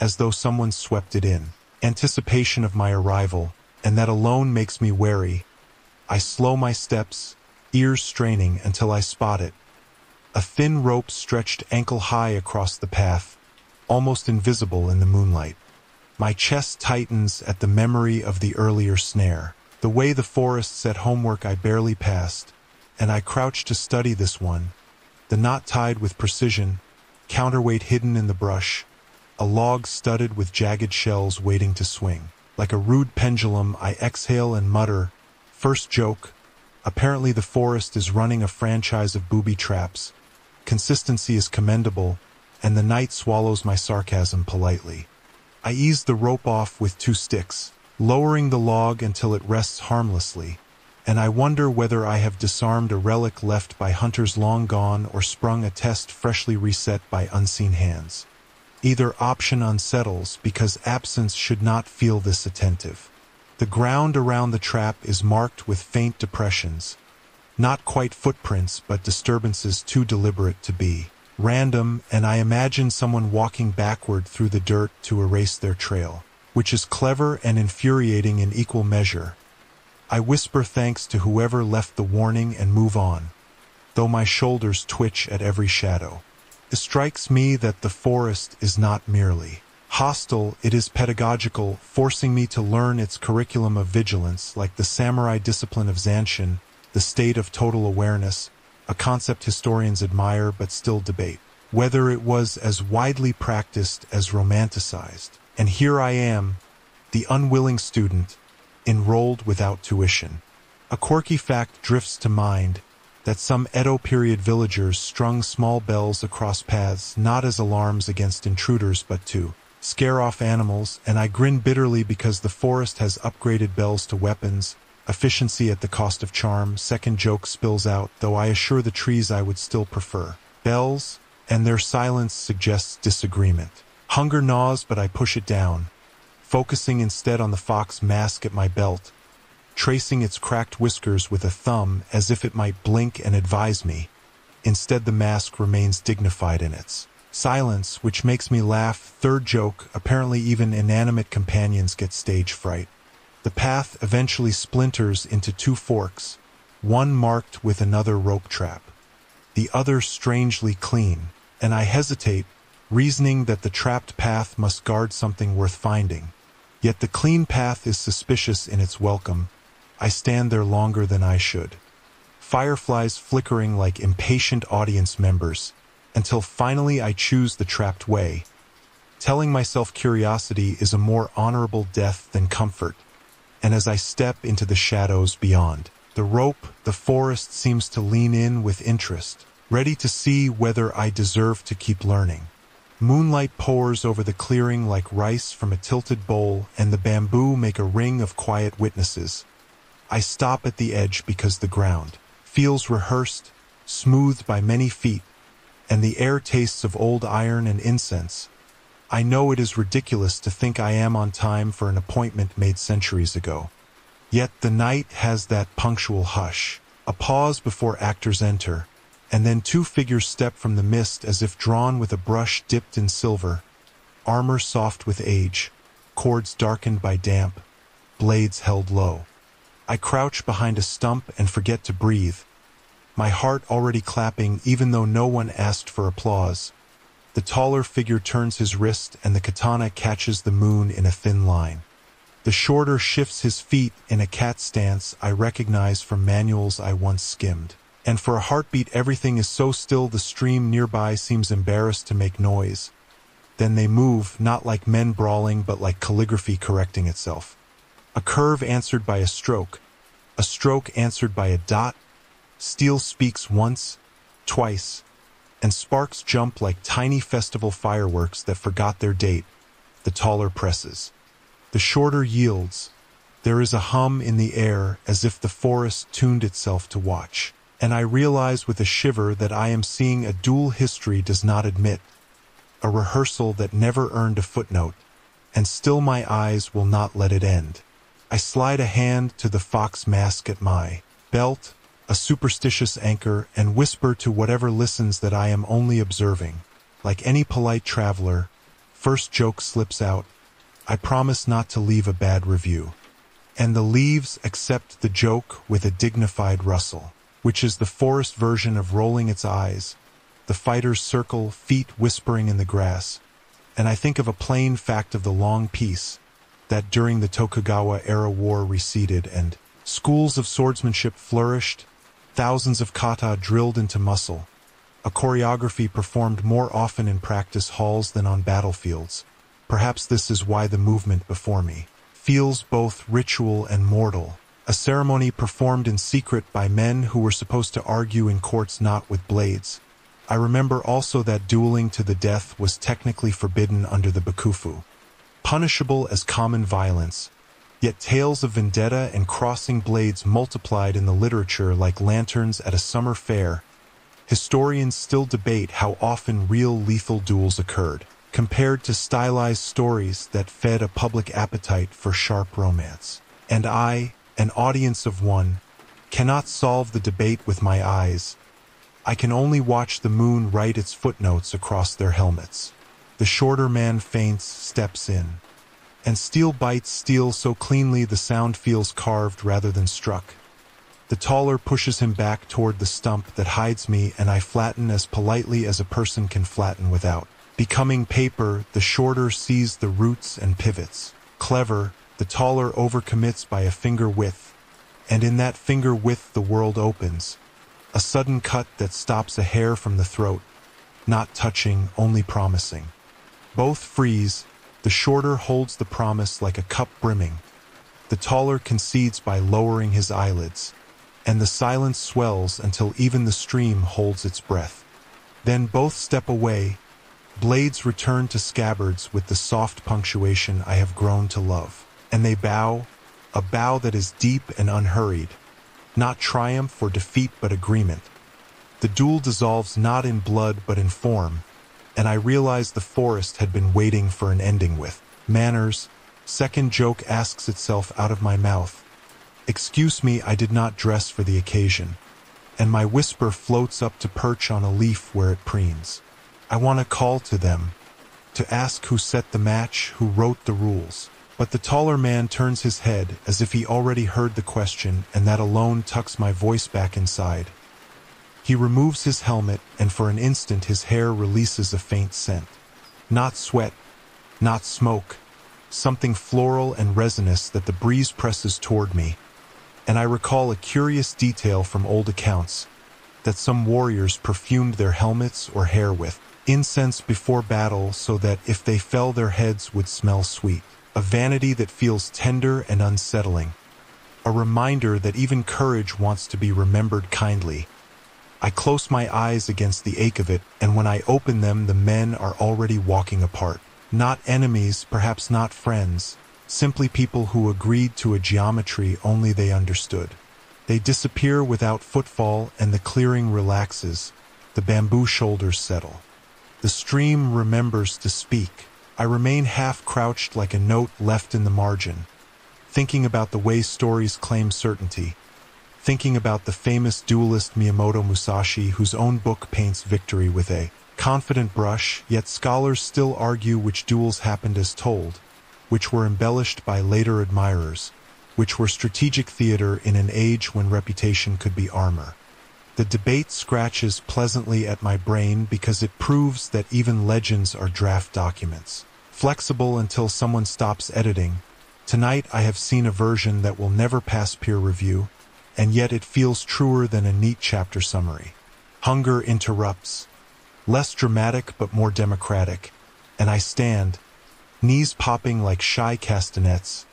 as though someone swept it in. Anticipation of my arrival, and that alone makes me wary. I slow my steps, ears straining until I spot it. A thin rope stretched ankle-high across the path, almost invisible in the moonlight. My chest tightens at the memory of the earlier snare, the way the forest set homework I barely passed, and I crouch to study this one, the knot tied with precision, counterweight hidden in the brush, a log studded with jagged shells waiting to swing. Like a rude pendulum, I exhale and mutter, first joke. Apparently the forest is running a franchise of booby traps. Consistency is commendable, and the night swallows my sarcasm politely. I ease the rope off with 2 sticks, lowering the log until it rests harmlessly, and I wonder whether I have disarmed a relic left by hunters long gone or sprung a test freshly reset by unseen hands. Either option unsettles because absence should not feel this attentive. The ground around the trap is marked with faint depressions, not quite footprints but disturbances too deliberate to be random, and I imagine someone walking backward through the dirt to erase their trail, which is clever and infuriating in equal measure. I whisper thanks to whoever left the warning and move on, though my shoulders twitch at every shadow. It strikes me that the forest is not merely hostile, it is pedagogical, forcing me to learn its curriculum of vigilance, like the samurai discipline of Zanshin, the state of total awareness, a concept historians admire but still debate whether it was as widely practiced as romanticized. And here I am, the unwilling student, enrolled without tuition. A quirky fact drifts to mind, that some Edo period villagers strung small bells across paths not as alarms against intruders but to scare off animals, and I grin bitterly because the forest has upgraded bells to weapons, Efficiency at the cost of charm. Second joke spills out, though I assure the trees I would still prefer. Bells, and their silence suggests disagreement. Hunger gnaws, but I push it down, focusing instead on the fox mask at my belt, tracing its cracked whiskers with a thumb as if it might blink and advise me. Instead, the mask remains dignified in its silence, which makes me laugh. Third joke, apparently even inanimate companions get stage fright. The path eventually splinters into two forks, one marked with another rope trap, the other strangely clean, and I hesitate, reasoning that the trapped path must guard something worth finding. Yet the clean path is suspicious in its welcome. I stand there longer than I should, fireflies flickering like impatient audience members, until finally I choose the trapped way, telling myself curiosity is a more honorable death than comfort. And as I step into the shadows beyond the rope, the forest seems to lean in with interest, ready to see whether I deserve to keep learning. Moonlight pours over the clearing like rice from a tilted bowl, and the bamboo make a ring of quiet witnesses. I stop at the edge because the ground feels rehearsed, smoothed by many feet, and the air tastes of old iron and incense. I know it is ridiculous to think I am on time for an appointment made centuries ago. Yet the night has that punctual hush, a pause before actors enter, and then two figures step from the mist as if drawn with a brush dipped in silver, armor soft with age, cords darkened by damp, blades held low. I crouch behind a stump and forget to breathe, my heart already clapping even though no one asked for applause. The taller figure turns his wrist and the katana catches the moon in a thin line. The shorter shifts his feet in a cat stance I recognize from manuals I once skimmed. And for a heartbeat everything is so still the stream nearby seems embarrassed to make noise. Then they move, not like men brawling but like calligraphy correcting itself. A curve answered by a stroke answered by a dot. Steel speaks once, twice, and sparks jump like tiny festival fireworks that forgot their date. The taller presses. The shorter yields. There is a hum in the air as if the forest tuned itself to watch. And I realize with a shiver that I am seeing a dual history does not admit, a rehearsal that never earned a footnote, and still my eyes will not let it end. I slide a hand to the fox mask at my belt, a superstitious anchor, and whisper to whatever listens that I am only observing. Like any polite traveler, first joke slips out. I promise not to leave a bad review. And the leaves accept the joke with a dignified rustle, which is the forest version of rolling its eyes. The fighters circle, feet whispering in the grass. And I think of a plain fact of the long peace, that during the Tokugawa-era war receded and schools of swordsmanship flourished, thousands of kata drilled into muscle, a choreography performed more often in practice halls than on battlefields. Perhaps this is why the movement before me feels both ritual and mortal, a ceremony performed in secret by men who were supposed to argue in courts not with blades. I remember also that dueling to the death was technically forbidden under the Bakufu, punishable as common violence. Yet tales of vendetta and crossing blades multiplied in the literature like lanterns at a summer fair. Historians still debate how often real lethal duels occurred, compared to stylized stories that fed a public appetite for sharp romance. And I, an audience of one, cannot solve the debate with my eyes. I can only watch the moon write its footnotes across their helmets. The shorter man faints, steps in. And steel bites steel so cleanly the sound feels carved rather than struck. The taller pushes him back toward the stump that hides me, and I flatten as politely as a person can flatten without becoming paper. The shorter sees the roots and pivots. Clever, the taller overcommits by a finger width. And in that finger width the world opens. A sudden cut that stops a hair from the throat. Not touching, only promising. Both freeze. The shorter holds the promise like a cup brimming. The taller concedes by lowering his eyelids. And the silence swells until even the stream holds its breath. Then both step away. Blades return to scabbards with the soft punctuation I have grown to love. And they bow, a bow that is deep and unhurried, not triumph or defeat but agreement. The duel dissolves not in blood but in form, and I realize the forest had been waiting for an ending with manners. Second joke asks itself out of my mouth. Excuse me, I did not dress for the occasion. And my whisper floats up to perch on a leaf where it preens. I want to call to them, to ask who set the match, who wrote the rules. But the taller man turns his head as if he already heard the question, and that alone tucks my voice back inside. He removes his helmet, and for an instant his hair releases a faint scent. Not sweat, not smoke, something floral and resinous that the breeze presses toward me. And I recall a curious detail from old accounts, that some warriors perfumed their helmets or hair with incense before battle so that if they fell their heads would smell sweet. A vanity that feels tender and unsettling. A reminder that even courage wants to be remembered kindly. I close my eyes against the ache of it, and when I open them the men are already walking apart. Not enemies, perhaps not friends, simply people who agreed to a geometry only they understood. They disappear without footfall, and the clearing relaxes. The bamboo shoulders settle. The stream remembers to speak. I remain half-crouched like a note left in the margin, thinking about the way stories claim certainty, thinking about the famous duelist Miyamoto Musashi, whose own book paints victory with a confident brush, yet scholars still argue which duels happened as told, which were embellished by later admirers, which were strategic theater in an age when reputation could be armor. The debate scratches pleasantly at my brain because it proves that even legends are draft documents, flexible until someone stops editing. Tonight I have seen a version that will never pass peer review, and yet it feels truer than a neat chapter summary. Hunger interrupts. Less dramatic but more democratic, and I stand, knees popping like shy castanets.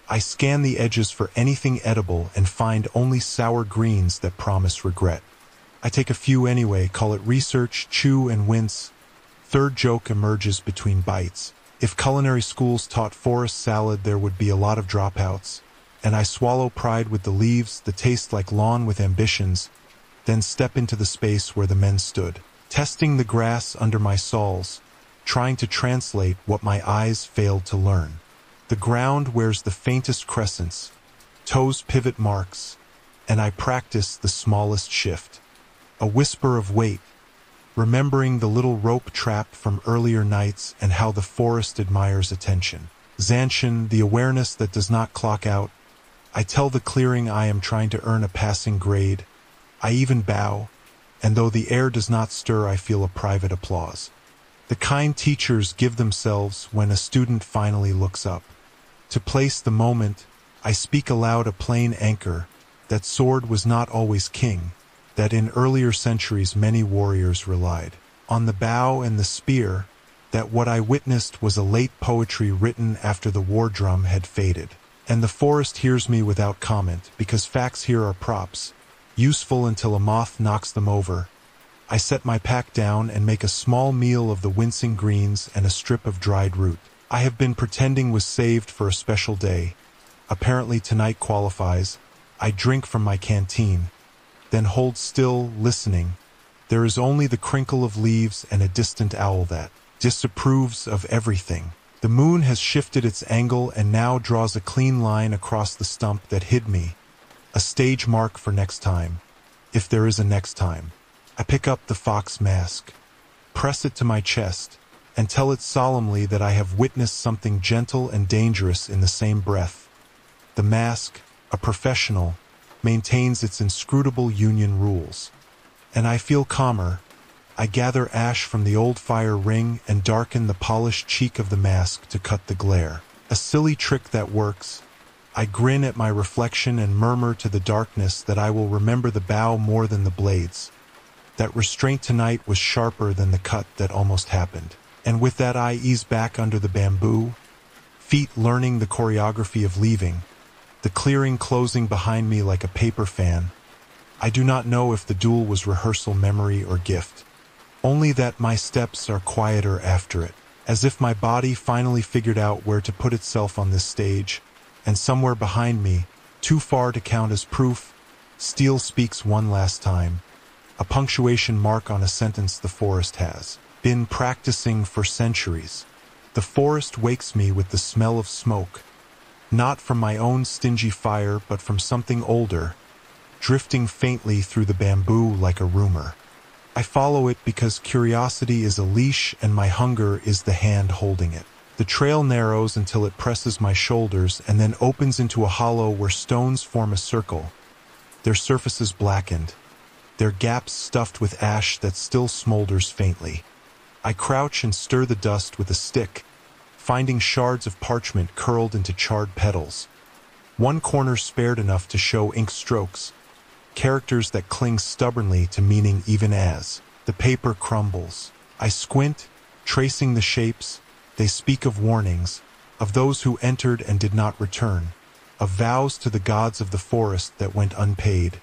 I scan the edges for anything edible and find only sour greens that promise regret. I take a few anyway, call it research, chew and wince. Third joke emerges between bites. If culinary schools taught forest salad, there would be a lot of dropouts. And I swallow pride with the leaves, the taste like lawn with ambitions, then step into the space where the men stood, testing the grass under my soles, trying to translate what my eyes failed to learn. The ground wears the faintest crescents, toes pivot marks, and I practice the smallest shift. A whisper of weight, remembering the little rope trap from earlier nights and how the forest admires attention. Zanshin, the awareness that does not clock out. I tell the clearing I am trying to earn a passing grade. I even bow, and though the air does not stir, I feel a private applause. The kind teachers give themselves when a student finally looks up. To place the moment, I speak aloud a plain anchor, that sword was not always king, that in earlier centuries many warriors relied on the bow and the spear, that what I witnessed was a late poetry written after the war drum had faded. And the forest hears me without comment, because facts here are props, useful until a moth knocks them over. I set my pack down and make a small meal of the wincing greens and a strip of dried root. I have been pretending was saved for a special day. Apparently tonight qualifies. I drink from my canteen, then hold still, listening. There is only the crinkle of leaves and a distant owl that disapproves of everything. The moon has shifted its angle and now draws a clean line across the stump that hid me, a stage mark for next time, if there is a next time. I pick up the fox mask, press it to my chest, and tell it solemnly that I have witnessed something gentle and dangerous in the same breath. The mask, a professional, maintains its inscrutable union rules. And I feel calmer. I gather ash from the old fire ring and darken the polished cheek of the mask to cut the glare. A silly trick that works. I grin at my reflection and murmur to the darkness that I will remember the bow more than the blades. That restraint tonight was sharper than the cut that almost happened. And with that I ease back under the bamboo, feet learning the choreography of leaving, the clearing closing behind me like a paper fan. I do not know if the duel was rehearsal memory or gift. Only that my steps are quieter after it, as if my body finally figured out where to put itself on this stage, And somewhere behind me, too far to count as proof, steel speaks one last time, a punctuation mark on a sentence the forest has been practicing for centuries. The forest wakes me with the smell of smoke, not from my own stingy fire but from something older, drifting faintly through the bamboo like a rumor. I follow it because curiosity is a leash and my hunger is the hand holding it. The trail narrows until it presses my shoulders and then opens into a hollow where stones form a circle, their surfaces blackened, their gaps stuffed with ash that still smolders faintly. I crouch and stir the dust with a stick, finding shards of parchment curled into charred petals. One corner spared enough to show ink strokes, characters that cling stubbornly to meaning even as the paper crumbles. I squint, tracing the shapes. They speak of warnings, of those who entered and did not return, of vows to the gods of the forest that went unpaid,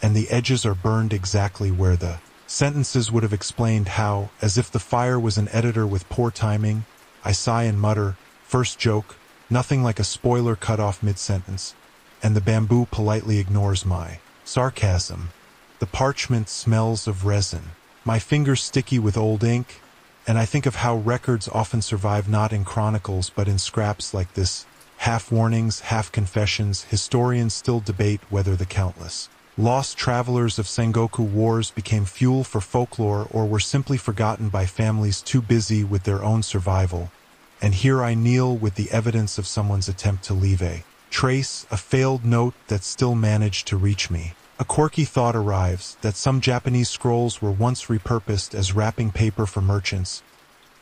and the edges are burned exactly where the sentences would have explained how, as if the fire was an editor with poor timing. I sigh and mutter, first joke, nothing like a spoiler cut off mid-sentence, and the bamboo politely ignores my sarcasm. The parchment smells of resin, my fingers sticky with old ink, and I think of how records often survive not in chronicles but in scraps like this. Half warnings, half confessions. Historians still debate whether the countless lost travelers of Sengoku wars became fuel for folklore or were simply forgotten by families too busy with their own survival. And here I kneel with the evidence of someone's attempt to leave a trace, a failed note that still managed to reach me. A quirky thought arrives that some Japanese scrolls were once repurposed as wrapping paper for merchants,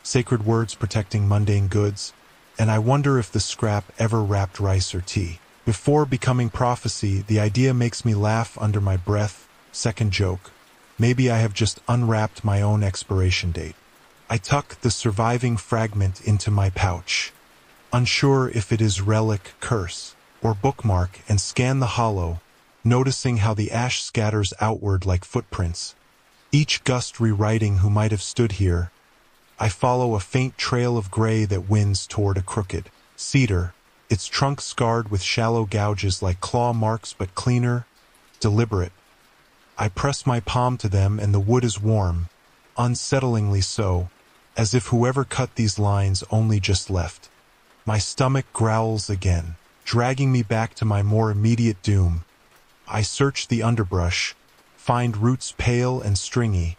sacred words protecting mundane goods, and I wonder if the scrap ever wrapped rice or tea. Before becoming prophecy, the idea makes me laugh under my breath. Second joke, maybe I have just unwrapped my own expiration date. I tuck the surviving fragment into my pouch, unsure if it is relic, curse, or bookmark, and scan the hollow, noticing how the ash scatters outward like footprints, each gust rewriting who might have stood here. I follow a faint trail of gray that winds toward a crooked cedar, its trunk scarred with shallow gouges like claw marks but cleaner, deliberate. I press my palm to them and the wood is warm, unsettlingly so, as if whoever cut these lines only just left. My stomach growls again, dragging me back to my more immediate doom. I search the underbrush, find roots pale and stringy,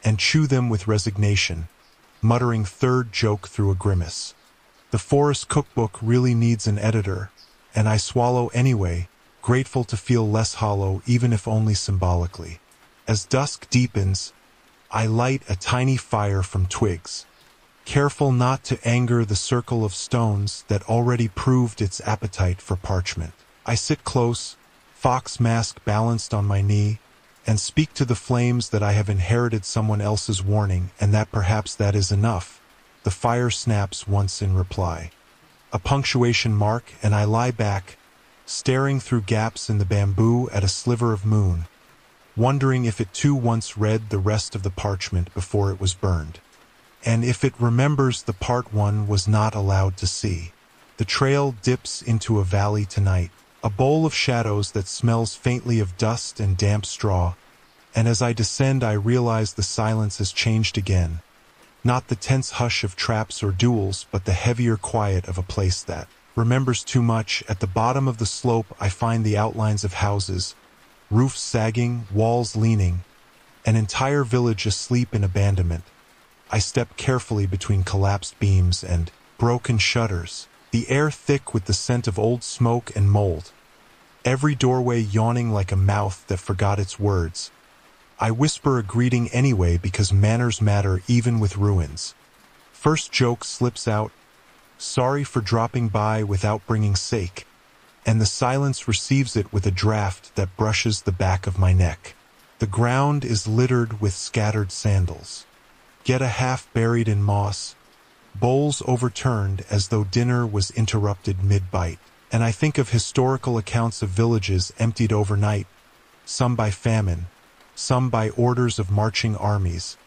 and chew them with resignation, muttering third joke through a grimace. The forest cookbook really needs an editor, and I swallow anyway, grateful to feel less hollow even if only symbolically. As dusk deepens, I light a tiny fire from twigs, careful not to anger the circle of stones that already proved its appetite for parchment. I sit close, fox mask balanced on my knee, and speak to the flames that I have inherited someone else's warning and that perhaps that is enough. The fire snaps once in reply. A punctuation mark and I lie back, staring through gaps in the bamboo at a sliver of moon, wondering if it too once read the rest of the parchment before it was burned, and if it remembers the part one was not allowed to see. The trail dips into a valley tonight, a bowl of shadows that smells faintly of dust and damp straw, and as I descend I realize the silence has changed again. Not the tense hush of traps or duels, but the heavier quiet of a place that remembers too much. At the bottom of the slope I find the outlines of houses, roofs sagging, walls leaning, an entire village asleep in abandonment. I step carefully between collapsed beams and broken shutters, the air thick with the scent of old smoke and mold, every doorway yawning like a mouth that forgot its words. I whisper a greeting anyway because manners matter even with ruins. First joke slips out, sorry for dropping by without bringing sake, and the silence receives it with a draft that brushes the back of my neck. The ground is littered with scattered sandals, get a half buried in moss, bowls overturned as though dinner was interrupted mid-bite, and I think of historical accounts of villages emptied overnight, some by famine, some by orders of marching armies,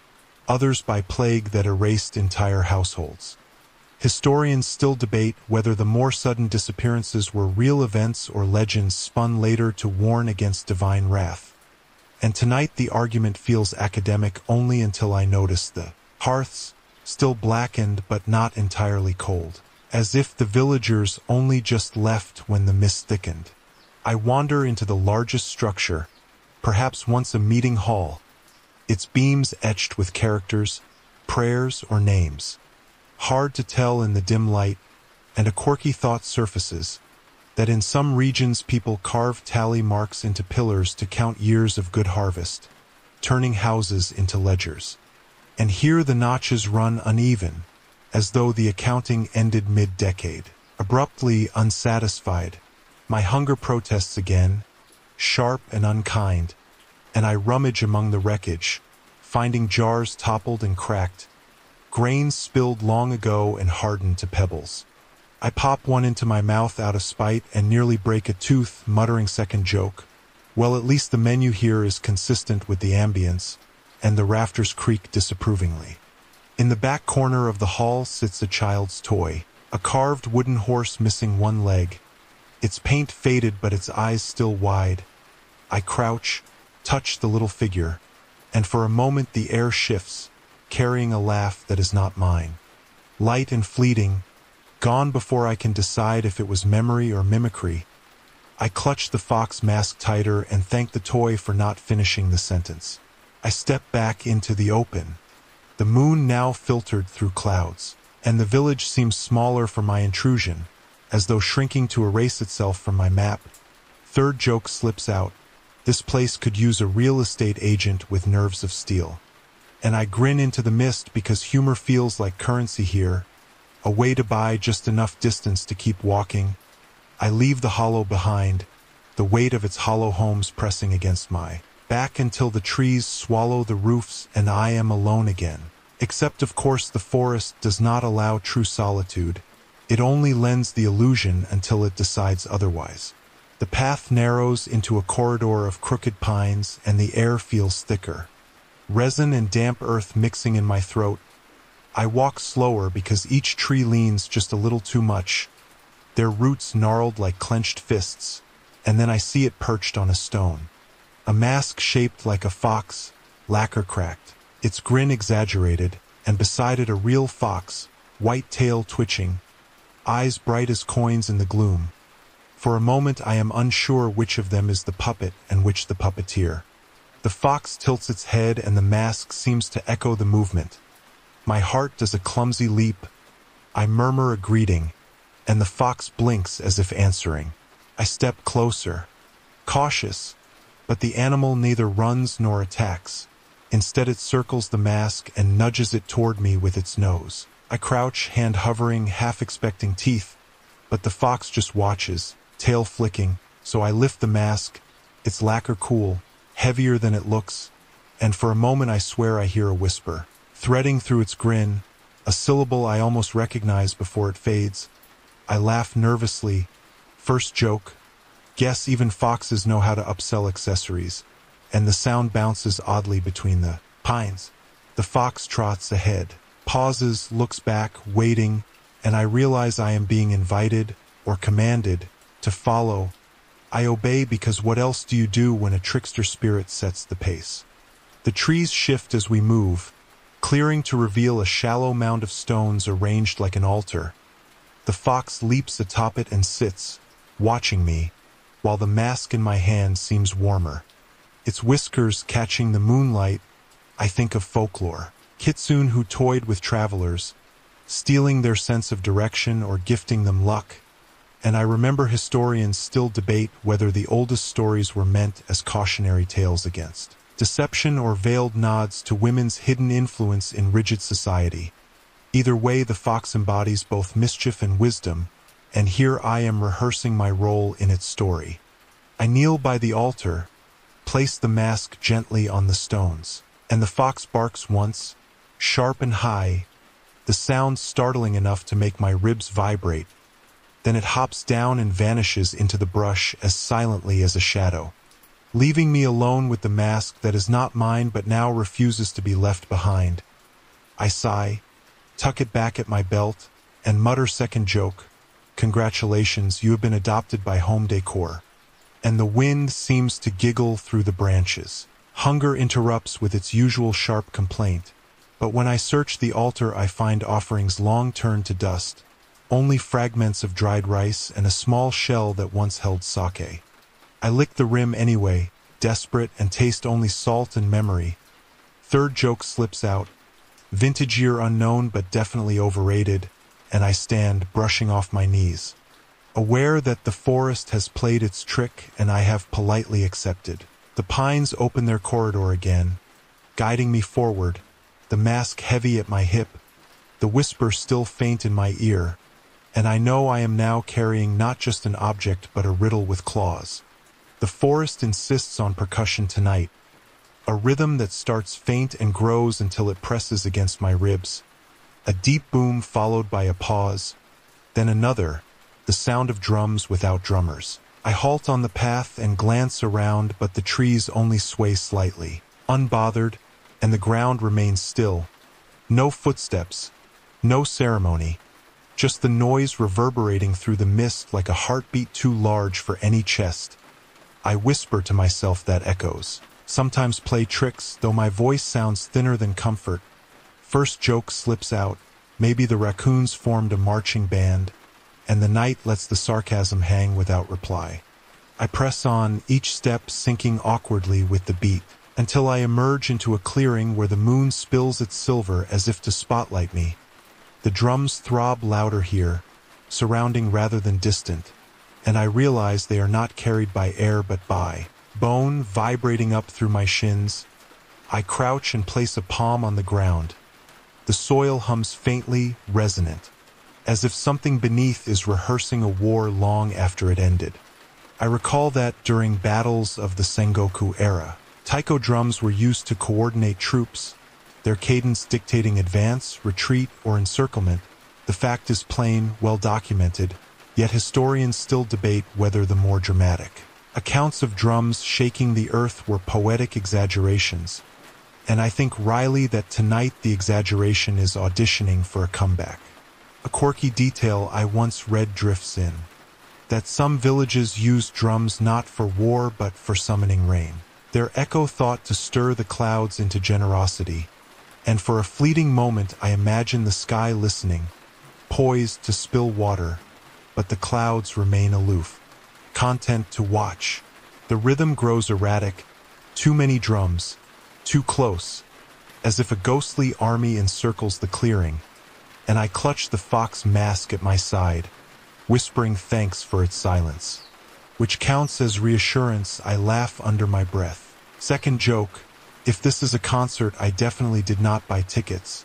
others by plague that erased entire households. Historians still debate whether the more sudden disappearances were real events or legends spun later to warn against divine wrath. And tonight the argument feels academic only until I notice the hearths, still blackened but not entirely cold, as if the villagers only just left when the mist thickened. I wander into the largest structure, perhaps once a meeting hall, its beams etched with characters, prayers, or names. Hard to tell in the dim light, and a quirky thought surfaces, that in some regions people carve tally marks into pillars to count years of good harvest, turning houses into ledgers. And here the notches run uneven, as though the accounting ended mid-decade. Abruptly unsatisfied, my hunger protests again, sharp and unkind, and I rummage among the wreckage, finding jars toppled and cracked, grains spilled long ago and hardened to pebbles. I pop one into my mouth out of spite and nearly break a tooth, muttering second joke. Well, at least the menu here is consistent with the ambience, and the rafters creak disapprovingly. In the back corner of the hall sits a child's toy, a carved wooden horse missing one leg. Its paint faded but its eyes still wide. I crouch, touch the little figure, and for a moment the air shifts, carrying a laugh that is not mine. Light and fleeting, gone before I can decide if it was memory or mimicry. I clutch the fox mask tighter and thank the toy for not finishing the sentence. I step back into the open, the moon now filtered through clouds, and the village seems smaller for my intrusion, as though shrinking to erase itself from my map. Third joke slips out. This place could use a real estate agent with nerves of steel. And I grin into the mist because humor feels like currency here, a way to buy just enough distance to keep walking. I leave the hollow behind, the weight of its hollow homes pressing against my back until the trees swallow the roofs and I am alone again. Except, of course, the forest does not allow true solitude. It only lends the illusion until it decides otherwise. The path narrows into a corridor of crooked pines and the air feels thicker, resin and damp earth mixing in my throat. I walk slower because each tree leans just a little too much, their roots gnarled like clenched fists, and then I see it perched on a stone. A mask shaped like a fox, lacquer cracked, its grin exaggerated, and beside it a real fox, white tail twitching, eyes bright as coins in the gloom. For a moment I am unsure which of them is the puppet and which the puppeteer. The fox tilts its head and the mask seems to echo the movement. My heart does a clumsy leap. I murmur a greeting, and the fox blinks as if answering. I step closer, cautious, but the animal neither runs nor attacks. Instead it circles the mask and nudges it toward me with its nose. I crouch, hand hovering, half expecting teeth, but the fox just watches, tail flicking, so I lift the mask, its lacquer cool, heavier than it looks, and for a moment I swear I hear a whisper, threading through its grin, a syllable I almost recognize before it fades. I laugh nervously. First joke. Guess even foxes know how to upsell accessories, and the sound bounces oddly between the pines. The fox trots ahead, pauses, looks back, waiting, and I realize I am being invited, or commanded, to follow. I obey because what else do you do when a trickster spirit sets the pace? The trees shift as we move, clearing to reveal a shallow mound of stones arranged like an altar. The fox leaps atop it and sits, watching me, while the mask in my hand seems warmer. Its whiskers catching the moonlight, I think of folklore. Kitsune who toyed with travelers, stealing their sense of direction or gifting them luck. And I remember historians still debate whether the oldest stories were meant as cautionary tales against deception or veiled nods to women's hidden influence in rigid society. Either way, the fox embodies both mischief and wisdom, and here I am rehearsing my role in its story. I kneel by the altar, place the mask gently on the stones, and the fox barks once, sharp and high, the sound startling enough to make my ribs vibrate. Then it hops down and vanishes into the brush as silently as a shadow, leaving me alone with the mask that is not mine but now refuses to be left behind. I sigh, tuck it back at my belt, and mutter second joke, "Congratulations, you have been adopted by home decor." And the wind seems to giggle through the branches. Hunger interrupts with its usual sharp complaint, but when I search the altar I find offerings long turned to dust, only fragments of dried rice and a small shell that once held sake. I lick the rim anyway, desperate, and taste only salt and memory. Third joke slips out, vintage year unknown but definitely overrated, and I stand brushing off my knees, aware that the forest has played its trick and I have politely accepted. The pines open their corridor again, guiding me forward, the mask heavy at my hip, the whisper still faint in my ear, and I know I am now carrying not just an object but a riddle with claws. The forest insists on percussion tonight, a rhythm that starts faint and grows until it presses against my ribs. A deep boom followed by a pause, then another, the sound of drums without drummers. I halt on the path and glance around, but the trees only sway slightly, unbothered, and the ground remains still. No footsteps, no ceremony, just the noise reverberating through the mist like a heartbeat too large for any chest. I whisper to myself that echoes, sometimes play tricks, though my voice sounds thinner than comfort. First joke slips out, maybe the raccoons formed a marching band, and the night lets the sarcasm hang without reply. I press on, each step sinking awkwardly with the beat, until I emerge into a clearing where the moon spills its silver as if to spotlight me. The drums throb louder here, surrounding rather than distant, and I realize they are not carried by air but by bone vibrating up through my shins. I crouch and place a palm on the ground. The soil hums faintly, resonant, as if something beneath is rehearsing a war long after it ended. I recall that during battles of the Sengoku era, taiko drums were used to coordinate troops, their cadence dictating advance, retreat, or encirclement. The fact is plain, well documented, yet historians still debate whether the more dramatic accounts of drums shaking the earth were poetic exaggerations. And I think wryly that tonight the exaggeration is auditioning for a comeback. A quirky detail I once read drifts in, that some villages used drums not for war but for summoning rain. Their echo thought to stir the clouds into generosity, and for a fleeting moment I imagine the sky listening, poised to spill water, but the clouds remain aloof, content to watch. The rhythm grows erratic, too many drums, too close, as if a ghostly army encircles the clearing, and I clutch the fox mask at my side, whispering thanks for its silence, which counts as reassurance. I laugh under my breath. Second joke, if this is a concert I definitely did not buy tickets,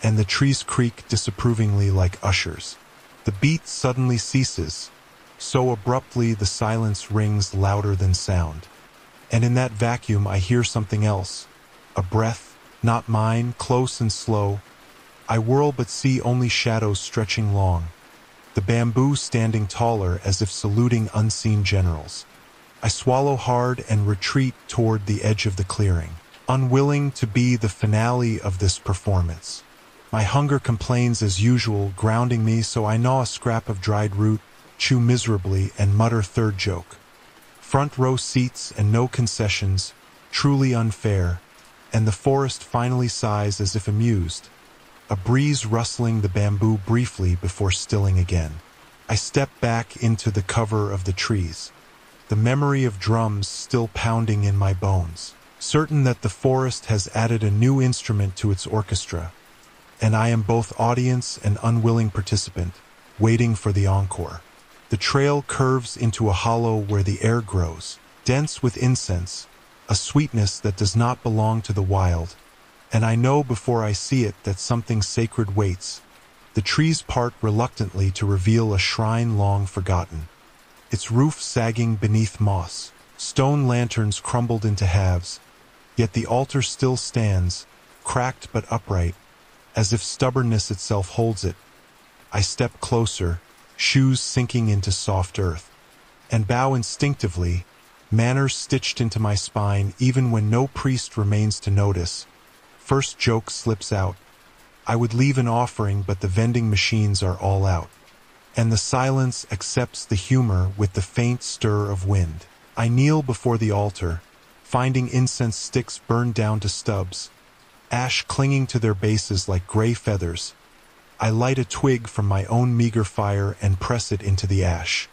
and the trees creak disapprovingly like ushers. The beat suddenly ceases, so abruptly the silence rings louder than sound. And in that vacuum I hear something else, a breath, not mine, close and slow. I whirl but see only shadows stretching long, the bamboo standing taller as if saluting unseen generals. I swallow hard and retreat toward the edge of the clearing, unwilling to be the finale of this performance. My hunger complains as usual, grounding me, so I gnaw a scrap of dried root, chew miserably, and mutter third joke. Front row seats and no concessions, truly unfair, and the forest finally sighs as if amused, a breeze rustling the bamboo briefly before stilling again. I step back into the cover of the trees, the memory of drums still pounding in my bones, certain that the forest has added a new instrument to its orchestra, and I am both audience and unwilling participant, waiting for the encore. The trail curves into a hollow where the air grows, dense with incense, a sweetness that does not belong to the wild, and I know before I see it that something sacred waits. The trees part reluctantly to reveal a shrine long forgotten, its roof sagging beneath moss, stone lanterns crumbled into halves, yet the altar still stands, cracked but upright, as if stubbornness itself holds it. I step closer, shoes sinking into soft earth, and bow instinctively, manners stitched into my spine even when no priest remains to notice. First joke slips out, I would leave an offering, but the vending machines are all out. And the silence accepts the humor with the faint stir of wind. I kneel before the altar, finding incense sticks burned down to stubs, ash clinging to their bases like gray feathers. I light a twig from my own meager fire and press it into the ash.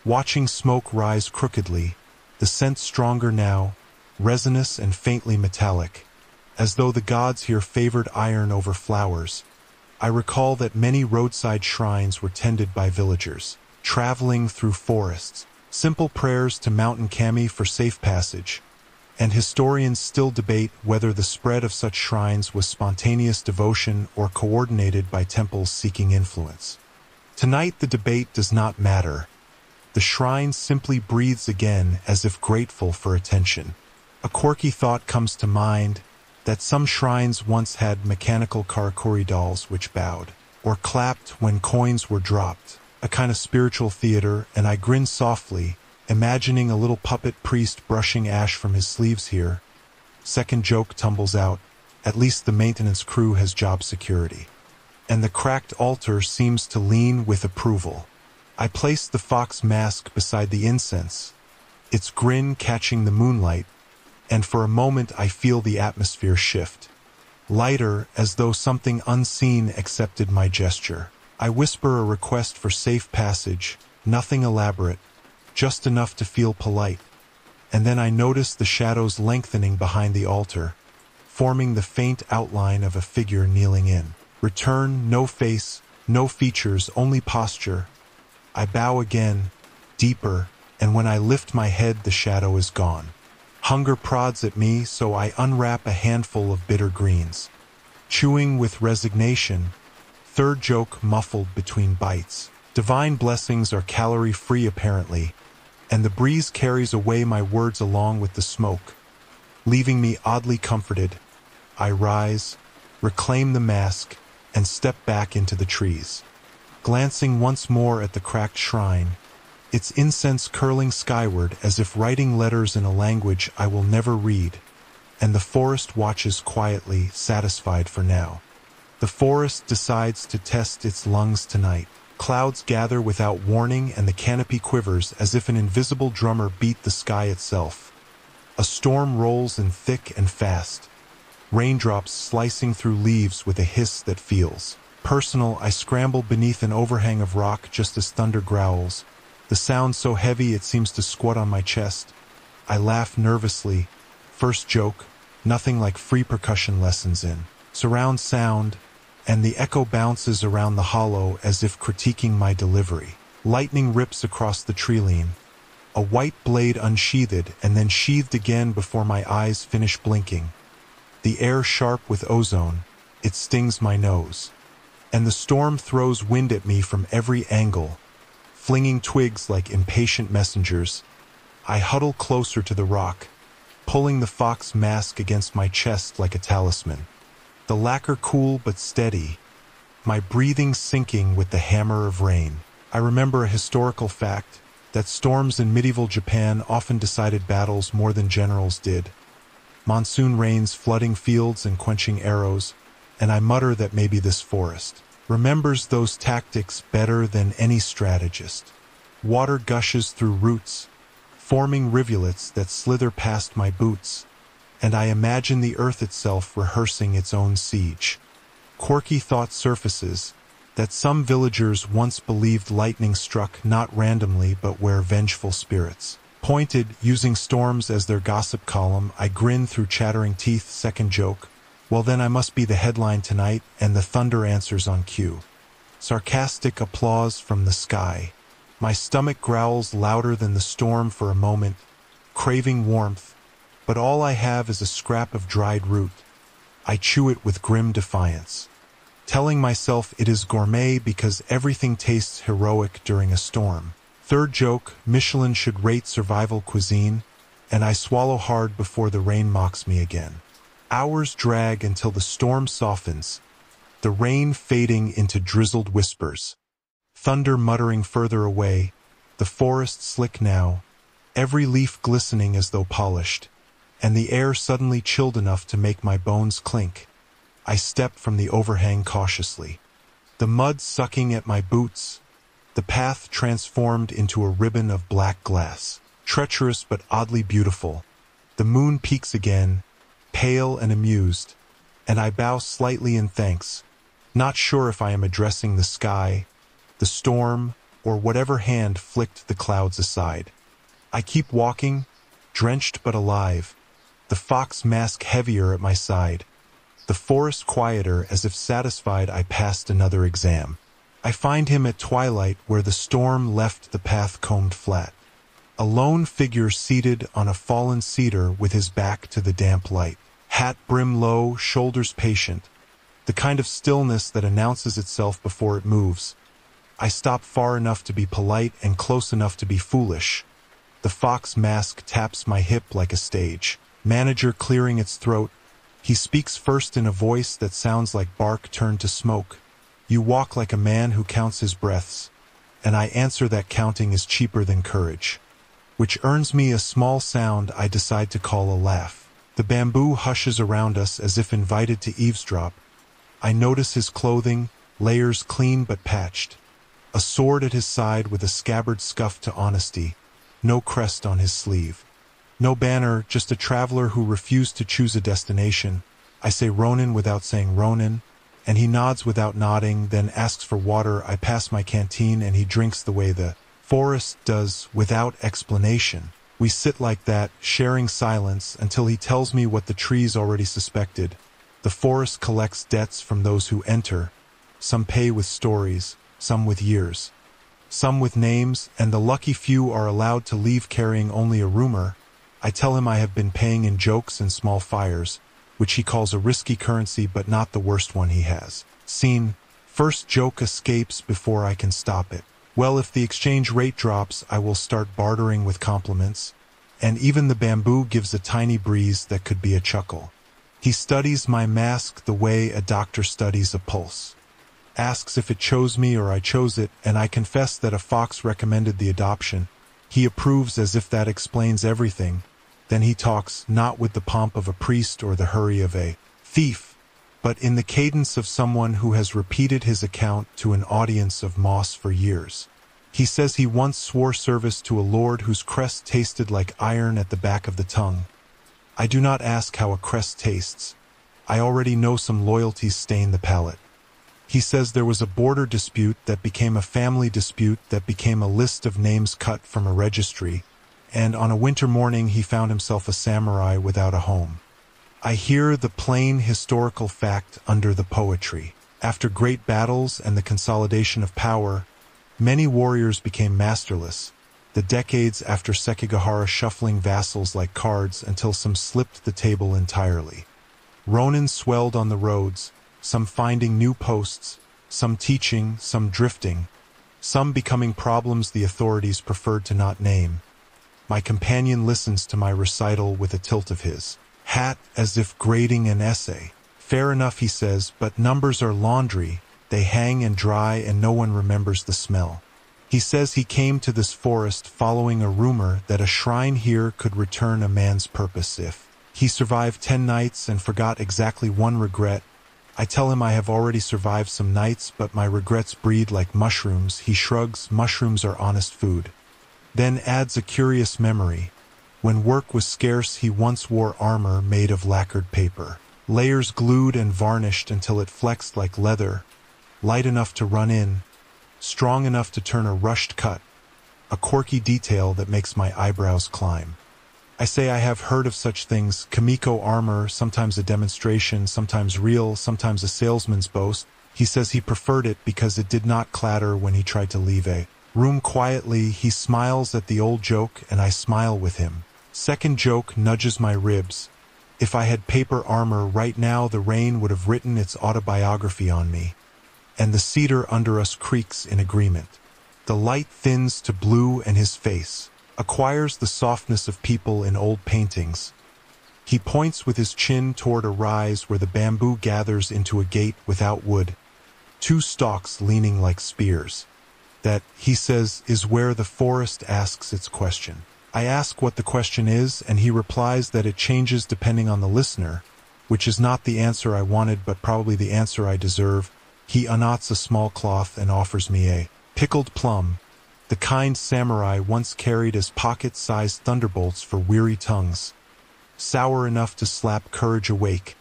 Watching smoke rise crookedly, the scent stronger now, resinous and faintly metallic, as though the gods here favored iron over flowers. I recall that many roadside shrines were tended by villagers, traveling through forests, simple prayers to mountain kami for safe passage, and historians still debate whether the spread of such shrines was spontaneous devotion or coordinated by temples seeking influence. Tonight the debate does not matter. The shrine simply breathes again as if grateful for attention. A quirky thought comes to mind, that some shrines once had mechanical karakuri dolls which bowed, or clapped when coins were dropped, a kind of spiritual theater, and I grin softly, imagining a little puppet priest brushing ash from his sleeves here. Second joke tumbles out, at least the maintenance crew has job security. And the cracked altar seems to lean with approval. I place the fox mask beside the incense, its grin catching the moonlight, and for a moment I feel the atmosphere shift. Lighter, as though something unseen accepted my gesture. I whisper a request for safe passage, nothing elaborate, just enough to feel polite. And then I notice the shadows lengthening behind the altar, forming the faint outline of a figure kneeling in. Return, no face, no features, only posture. I bow again, deeper, and when I lift my head the shadow is gone. Hunger prods at me, so I unwrap a handful of bitter greens. Chewing with resignation, third joke muffled between bites. Divine blessings are calorie-free apparently, and the breeze carries away my words along with the smoke, leaving me oddly comforted. I rise, reclaim the mask, and step back into the trees. Glancing once more at the cracked shrine, its incense curling skyward as if writing letters in a language I will never read, and the forest watches quietly, satisfied for now. The forest decides to test its lungs tonight. Clouds gather without warning and the canopy quivers as if an invisible drummer beat the sky itself. A storm rolls in thick and fast, raindrops slicing through leaves with a hiss that feels personal. I scramble beneath an overhang of rock just as thunder growls, the sound so heavy it seems to squat on my chest. I laugh nervously. First joke, nothing like free percussion lessons in surround sound, and the echo bounces around the hollow as if critiquing my delivery. Lightning rips across the treeline, a white blade unsheathed and then sheathed again before my eyes finish blinking. The air sharp with ozone, it stings my nose. And the storm throws wind at me from every angle, flinging twigs like impatient messengers. I huddle closer to the rock, pulling the fox mask against my chest like a talisman. The lacquer cool but steady, my breathing sinking with the hammer of rain. I remember a historical fact, that storms in medieval Japan often decided battles more than generals did. Monsoon rains flooding fields and quenching arrows, and I mutter that maybe this forest remembers those tactics better than any strategist. Water gushes through roots, forming rivulets that slither past my boots, and I imagine the earth itself rehearsing its own siege. Quirky thought surfaces, that some villagers once believed lightning struck not randomly but where vengeful spirits pointed, using storms as their gossip column. I grin through chattering teeth. Second joke, well then I must be the headline tonight, and the thunder answers on cue. Sarcastic applause from the sky. My stomach growls louder than the storm for a moment, craving warmth, but all I have is a scrap of dried root. I chew it with grim defiance, telling myself it is gourmet because everything tastes heroic during a storm. Third joke, Michelin should rate survival cuisine, and I swallow hard before the rain mocks me again. Hours drag until the storm softens, the rain fading into drizzled whispers. Thunder muttering further away, the forest slick now, every leaf glistening as though polished, and the air suddenly chilled enough to make my bones clink. I step from the overhang cautiously. The mud sucking at my boots, the path transformed into a ribbon of black glass. Treacherous but oddly beautiful. The moon peaks again, pale and amused, and I bow slightly in thanks, not sure if I am addressing the sky, the storm, or whatever hand flicked the clouds aside. I keep walking, drenched but alive, the fox mask heavier at my side, the forest quieter as if satisfied I passed another exam. I find him at twilight where the storm left the path combed flat. A lone figure seated on a fallen cedar with his back to the damp light. Hat brim low, shoulders patient. The kind of stillness that announces itself before it moves. I stop far enough to be polite and close enough to be foolish. The fox mask taps my hip like a stage. Manager clearing its throat. He speaks first in a voice that sounds like bark turned to smoke. You walk like a man who counts his breaths. And I answer that counting is cheaper than courage. Which earns me a small sound I decide to call a laugh. The bamboo hushes around us as if invited to eavesdrop. I notice his clothing, layers clean but patched. A sword at his side with a scabbard scuffed to honesty. No crest on his sleeve. No banner, just a traveler who refused to choose a destination. I say Ronin without saying Ronin, and he nods without nodding, then asks for water. I pass my canteen and he drinks the way the forest does, without explanation. We sit like that, sharing silence, until he tells me what the trees already suspected. The forest collects debts from those who enter. Some pay with stories, some with years, some with names, and the lucky few are allowed to leave carrying only a rumor. I tell him I have been paying in jokes and small fires, which he calls a risky currency but not the worst one he has seen. First joke escapes before I can stop it. Well, if the exchange rate drops, I will start bartering with compliments, and even the bamboo gives a tiny breeze that could be a chuckle. He studies my mask the way a doctor studies a pulse. Asks if it chose me or I chose it, and I confess that a fox recommended the adoption. He approves as if that explains everything. Then he talks, not with the pomp of a priest or the hurry of a thief, but in the cadence of someone who has repeated his account to an audience of moss for years. He says he once swore service to a lord whose crest tasted like iron at the back of the tongue. I do not ask how a crest tastes. I already know some loyalties stain the palate. He says there was a border dispute that became a family dispute that became a list of names cut from a registry, and on a winter morning he found himself a samurai without a home. I hear the plain historical fact under the poetry. After great battles and the consolidation of power, many warriors became masterless, the decades after Sekigahara shuffling vassals like cards until some slipped the table entirely. Ronin swelled on the roads, some finding new posts, some teaching, some drifting, some becoming problems the authorities preferred to not name. My companion listens to my recital with a tilt of his hat as if grading an essay. Fair enough, he says, but numbers are laundry. They hang and dry and no one remembers the smell. He says he came to this forest following a rumor that a shrine here could return a man's purpose if he survived 10 nights and forgot exactly one regret. I tell him I have already survived some nights, but my regrets breed like mushrooms. He shrugs, mushrooms are honest food. Then adds a curious memory. When work was scarce, he once wore armor made of lacquered paper. Layers glued and varnished until it flexed like leather. Light enough to run in, strong enough to turn a rushed cut. A quirky detail that makes my eyebrows climb. I say I have heard of such things, Kamiko armor, sometimes a demonstration, sometimes real, sometimes a salesman's boast. He says he preferred it because it did not clatter when he tried to leave a room quietly. He smiles at the old joke and I smile with him. Second joke nudges my ribs. If I had paper armor right now, the rain would have written its autobiography on me. And the cedar under us creaks in agreement. The light thins to blue and his face acquires the softness of people in old paintings. He points with his chin toward a rise where the bamboo gathers into a gate without wood, 2 stalks leaning like spears. That, he says, is where the forest asks its question. I ask what the question is, and he replies that it changes depending on the listener, which is not the answer I wanted but probably the answer I deserve. He unknots a small cloth and offers me a pickled plum, the kind samurai once carried as pocket-sized thunderbolts for weary tongues, sour enough to slap courage awake.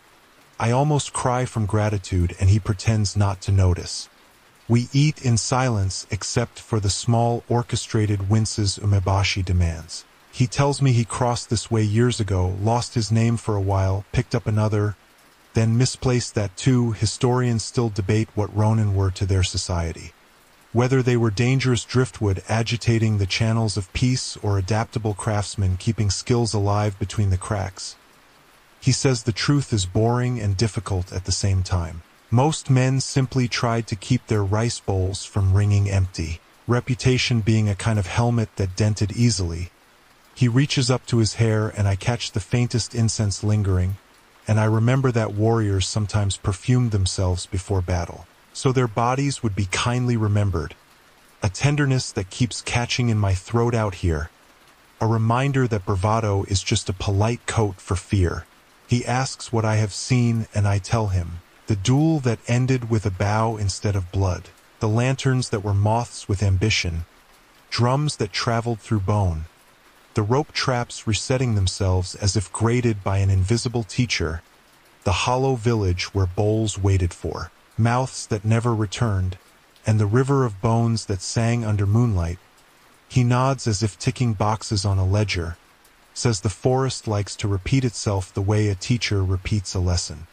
I almost cry from gratitude, and he pretends not to notice. We eat in silence except for the small orchestrated winces Umebashi demands. He tells me he crossed this way years ago, lost his name for a while, picked up another, then misplaced that too. Historians still debate what Ronin were to their society. Whether they were dangerous driftwood agitating the channels of peace or adaptable craftsmen keeping skills alive between the cracks. He says the truth is boring and difficult at the same time. Most men simply tried to keep their rice bowls from ringing empty, reputation being a kind of helmet that dented easily. He reaches up to his hair and I catch the faintest incense lingering, and I remember that warriors sometimes perfumed themselves before battle, so their bodies would be kindly remembered. A tenderness that keeps catching in my throat out here. A reminder that bravado is just a polite coat for fear. He asks what I have seen and I tell him. The duel that ended with a bow instead of blood. The lanterns that were moths with ambition. Drums that traveled through bone. The rope traps resetting themselves as if graded by an invisible teacher. The hollow village where bowls waited for. Mouths that never returned. And the river of bones that sang under moonlight. He nods as if ticking boxes on a ledger. Says the forest likes to repeat itself the way a teacher repeats a lesson.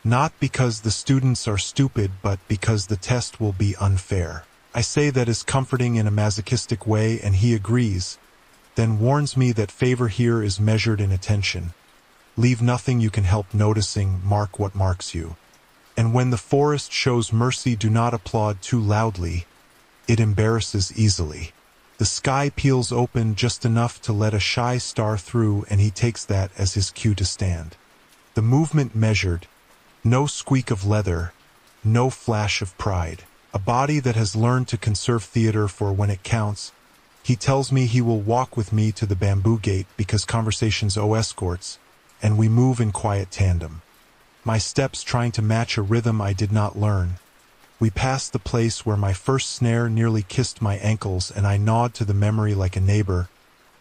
Not because the students are stupid, but because the test will be unfair. I say that is comforting in a masochistic way, and he agrees, then warns me that favor here is measured in attention. Leave nothing you can help noticing, mark what marks you. And when the forest shows mercy, do not applaud too loudly. It embarrasses easily. The sky peels open just enough to let a shy star through, and he takes that as his cue to stand. The movement measured. No squeak of leather, no flash of pride. A body that has learned to conserve theater for when it counts. He tells me he will walk with me to the bamboo gate because conversations owe escorts, and we move in quiet tandem. My steps trying to match a rhythm I did not learn. We pass the place where my first snare nearly kissed my ankles, and I nod to the memory like a neighbor.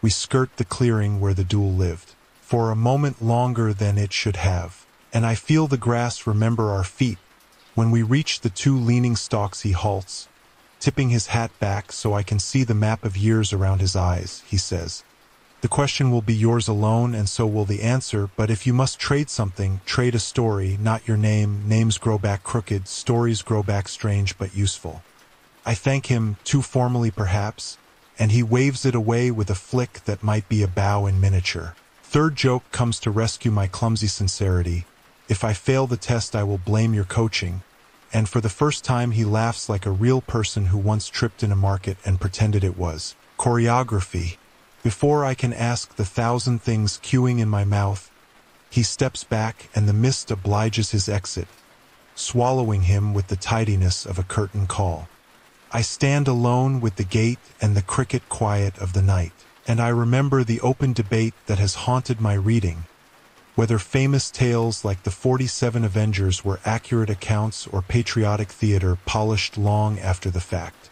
We skirt the clearing where the duel lived, for a moment longer than it should have. And I feel the grass remember our feet. When we reach the two leaning stalks, he halts, tipping his hat back so I can see the map of years around his eyes. He says, "The question will be yours alone, and so will the answer, but if you must trade something, trade a story, not your name. Names grow back crooked, stories grow back strange but useful." I thank him, too formally perhaps, and he waves it away with a flick that might be a bow in miniature. Third joke comes to rescue my clumsy sincerity. If I fail the test, I will blame your coaching. And for the first time, he laughs like a real person who once tripped in a market and pretended it was choreography. Before I can ask the thousand things queuing in my mouth, he steps back and the mist obliges his exit, swallowing him with the tidiness of a curtain call. I stand alone with the gate and the cricket quiet of the night, and I remember the open debate that has haunted my reading. Whether famous tales like the 47 Avengers were accurate accounts or patriotic theater polished long after the fact.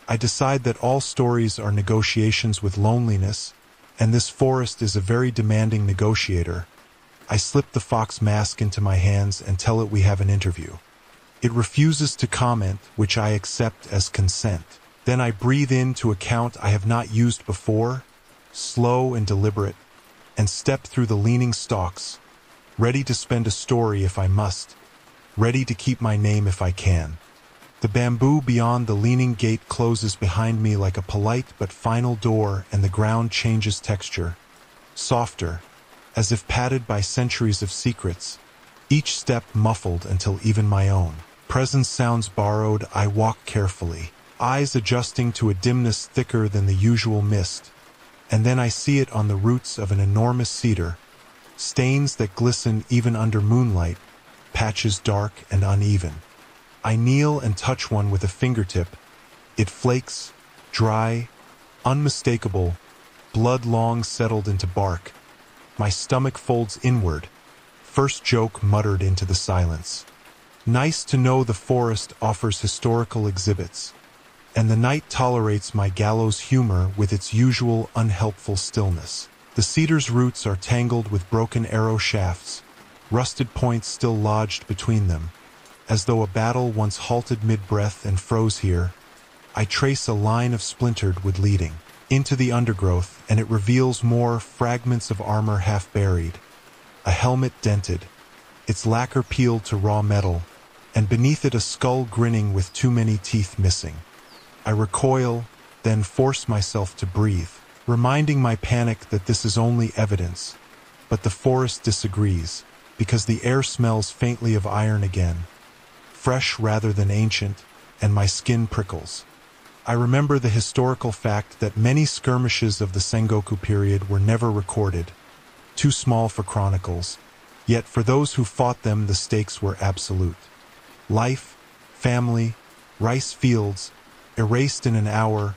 I decide that all stories are negotiations with loneliness, and this forest is a very demanding negotiator. I slip the fox mask into my hands and tell it we have an interview. It refuses to comment, which I accept as consent. Then I breathe in to a count I have not used before, slow and deliberate, and step through the leaning stalks, ready to spend a story if I must, ready to keep my name if I can. The bamboo beyond the leaning gate closes behind me like a polite but final door, and the ground changes texture, softer, as if padded by centuries of secrets, each step muffled until even my own presence sounds borrowed. I walk carefully, eyes adjusting to a dimness thicker than the usual mist. And then I see it on the roots of an enormous cedar, stains that glisten even under moonlight, patches dark and uneven. I kneel and touch one with a fingertip. It flakes, dry, unmistakable, blood long settled into bark. My stomach folds inward, First joke muttered into the silence. Nice to know the forest offers historical exhibits, and the night tolerates my gallows humor with its usual unhelpful stillness. The cedar's roots are tangled with broken arrow shafts, rusted points still lodged between them. As though a battle once halted mid-breath and froze here, I trace a line of splintered wood leading into the undergrowth, and it reveals more fragments of armor half buried, a helmet dented, its lacquer peeled to raw metal, and beneath it a skull grinning with too many teeth missing. I recoil, then force myself to breathe, reminding my panic that this is only evidence. But the forest disagrees, because the air smells faintly of iron again, fresh rather than ancient, and my skin prickles. I remember the historical fact that many skirmishes of the Sengoku period were never recorded, too small for chronicles, yet for those who fought them the stakes were absolute. Life, family, rice fields, erased in an hour.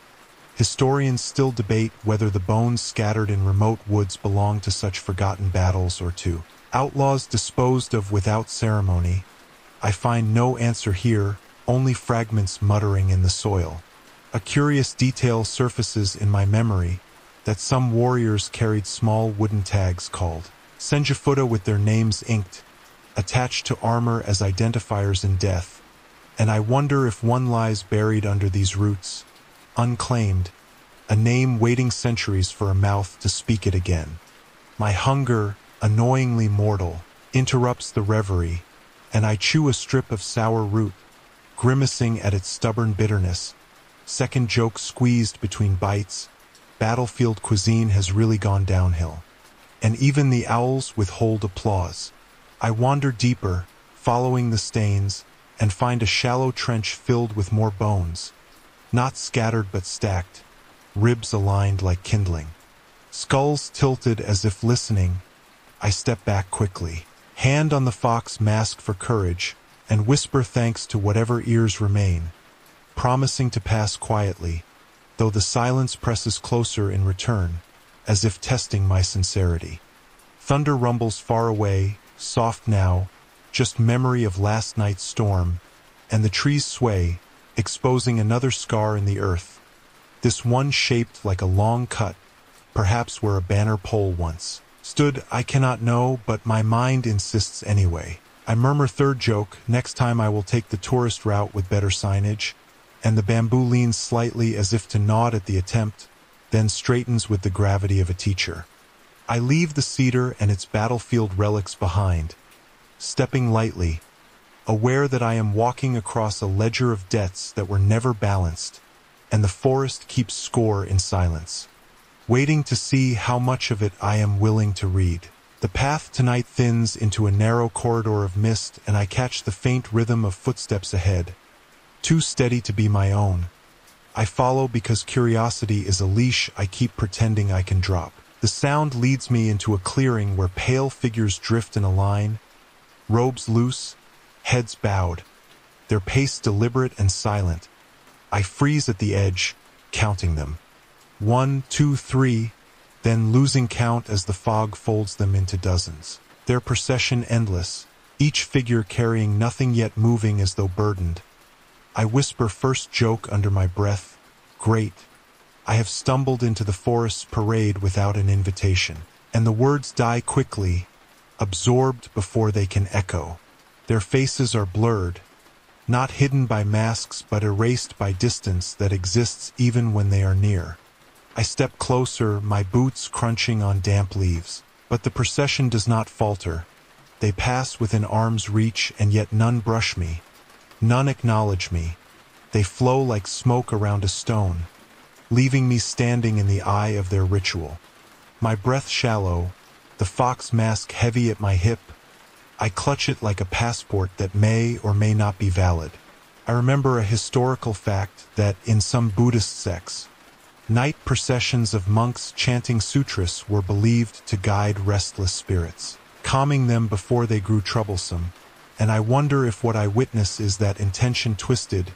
Historians still debate whether the bones scattered in remote woods belong to such forgotten battles or to outlaws disposed of without ceremony. I find no answer here, only fragments muttering in the soil. A curious detail surfaces in my memory, that some warriors carried small wooden tags called senjifuda with their names inked, attached to armor as identifiers in death, and I wonder if one lies buried under these roots, unclaimed, a name waiting centuries for a mouth to speak it again. My hunger, annoyingly mortal, interrupts the reverie, and I chew a strip of sour root, grimacing at its stubborn bitterness. Second joke squeezed between bites. Battlefield cuisine has really gone downhill, and even the owls withhold applause. I wander deeper, following the stains, and find a shallow trench filled with more bones, not scattered but stacked, ribs aligned like kindling, skulls tilted as if listening. I step back quickly, hand on the fox mask for courage, and whisper thanks to whatever ears remain, promising to pass quietly, though the silence presses closer in return, as if testing my sincerity. Thunder rumbles far away, soft now, just memory of last night's storm, and the trees sway, exposing another scar in the earth. This one shaped like a long cut, perhaps where a banner pole once stood. I cannot know, but my mind insists anyway. I murmur third joke, next time I will take the tourist route with better signage, and the bamboo leans slightly as if to nod at the attempt, then straightens with the gravity of a teacher. I leave the cedar and its battlefield relics behind, stepping lightly, aware that I am walking across a ledger of debts that were never balanced, and the forest keeps score in silence, waiting to see how much of it I am willing to read. The path tonight thins into a narrow corridor of mist, and I catch the faint rhythm of footsteps ahead, too steady to be my own. I follow because curiosity is a leash I keep pretending I can drop. The sound leads me into a clearing where pale figures drift in a line, robes loose, heads bowed, their pace deliberate and silent. I freeze at the edge, counting them. 1, 2, 3, then losing count as the fog folds them into dozens. Their procession endless, each figure carrying nothing yet moving as though burdened. I whisper first joke under my breath. Great. I have stumbled into the forest's parade without an invitation, and the words die quickly, absorbed before they can echo. Their faces are blurred, not hidden by masks but erased by distance that exists even when they are near. I step closer, my boots crunching on damp leaves, but the procession does not falter. They pass within arm's reach, and yet none brush me. None acknowledge me. They flow like smoke around a stone, leaving me standing in the eye of their ritual. My breath shallow, the fox mask heavy at my hip. I clutch it like a passport that may or may not be valid. I remember a historical fact that in some Buddhist sects, night processions of monks chanting sutras were believed to guide restless spirits, calming them before they grew troublesome. And I wonder if what I witness is that intention twisted,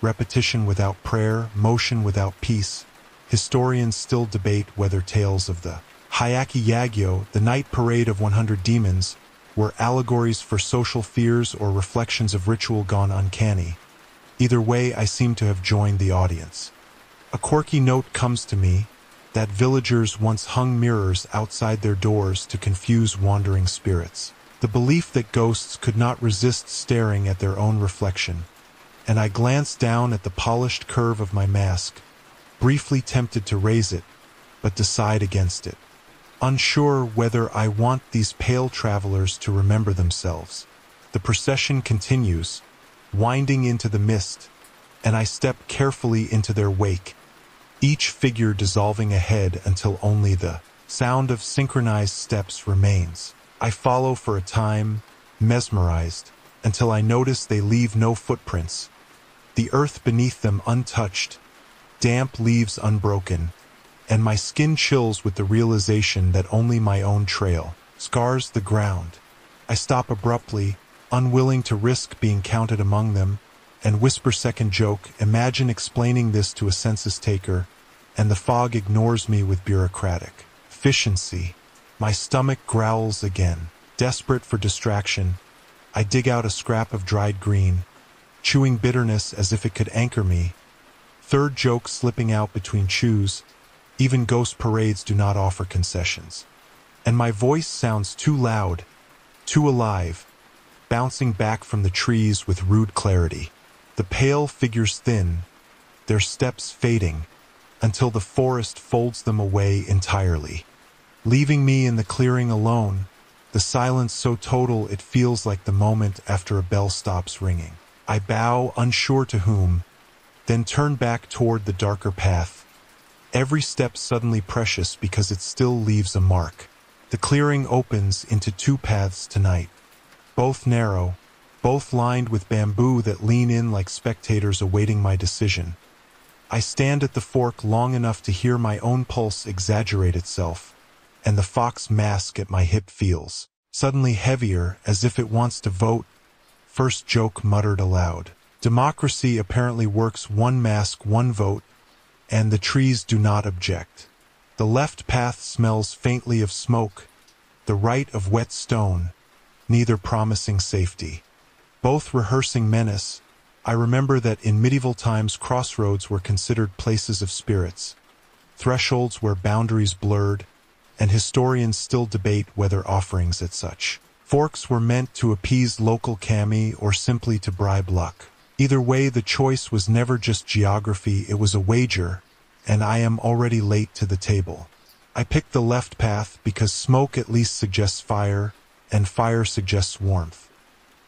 repetition without prayer, motion without peace. Historians still debate whether tales of the Hyakki Yagyo, the night parade of 100 demons, were allegories for social fears or reflections of ritual gone uncanny. Either way, I seem to have joined the audience. A quirky note comes to me that villagers once hung mirrors outside their doors to confuse wandering spirits. The belief that ghosts could not resist staring at their own reflection, and I glanced down at the polished curve of my mask, briefly tempted to raise it, but decide against it, unsure whether I want these pale travelers to remember themselves. The procession continues, winding into the mist, and I step carefully into their wake, each figure dissolving ahead until only the sound of synchronized steps remains. I follow for a time, mesmerized, until I notice they leave no footprints, the earth beneath them untouched, damp leaves unbroken, and my skin chills with the realization that only my own trail scars the ground. I stop abruptly, unwilling to risk being counted among them, and whisper second joke, imagine explaining this to a census taker, and the fog ignores me with bureaucratic efficiency. My stomach growls again. Desperate for distraction, I dig out a scrap of dried green, chewing bitterness as if it could anchor me. Third joke slipping out between chews. Even ghost parades do not offer concessions. And my voice sounds too loud, too alive, bouncing back from the trees with rude clarity. The pale figures thin, their steps fading, until the forest folds them away entirely, leaving me in the clearing alone, the silence so total it feels like the moment after a bell stops ringing. I bow, unsure to whom, then turn back toward the darker path, every step suddenly precious because it still leaves a mark. The clearing opens into two paths tonight, both narrow, both lined with bamboo that lean in like spectators awaiting my decision. I stand at the fork long enough to hear my own pulse exaggerate itself, and the fox mask at my hip feels suddenly heavier, as if it wants to vote. First joke muttered aloud. Democracy apparently works one mask, one vote, and the trees do not object. The left path smells faintly of smoke, the right of wet stone, neither promising safety. Both rehearsing menace. I remember that in medieval times crossroads were considered places of spirits, thresholds where boundaries blurred, and historians still debate whether offerings at such forks were meant to appease local kami or simply to bribe luck. Either way, the choice was never just geography, it was a wager, and I am already late to the table. I picked the left path because smoke at least suggests fire, and fire suggests warmth.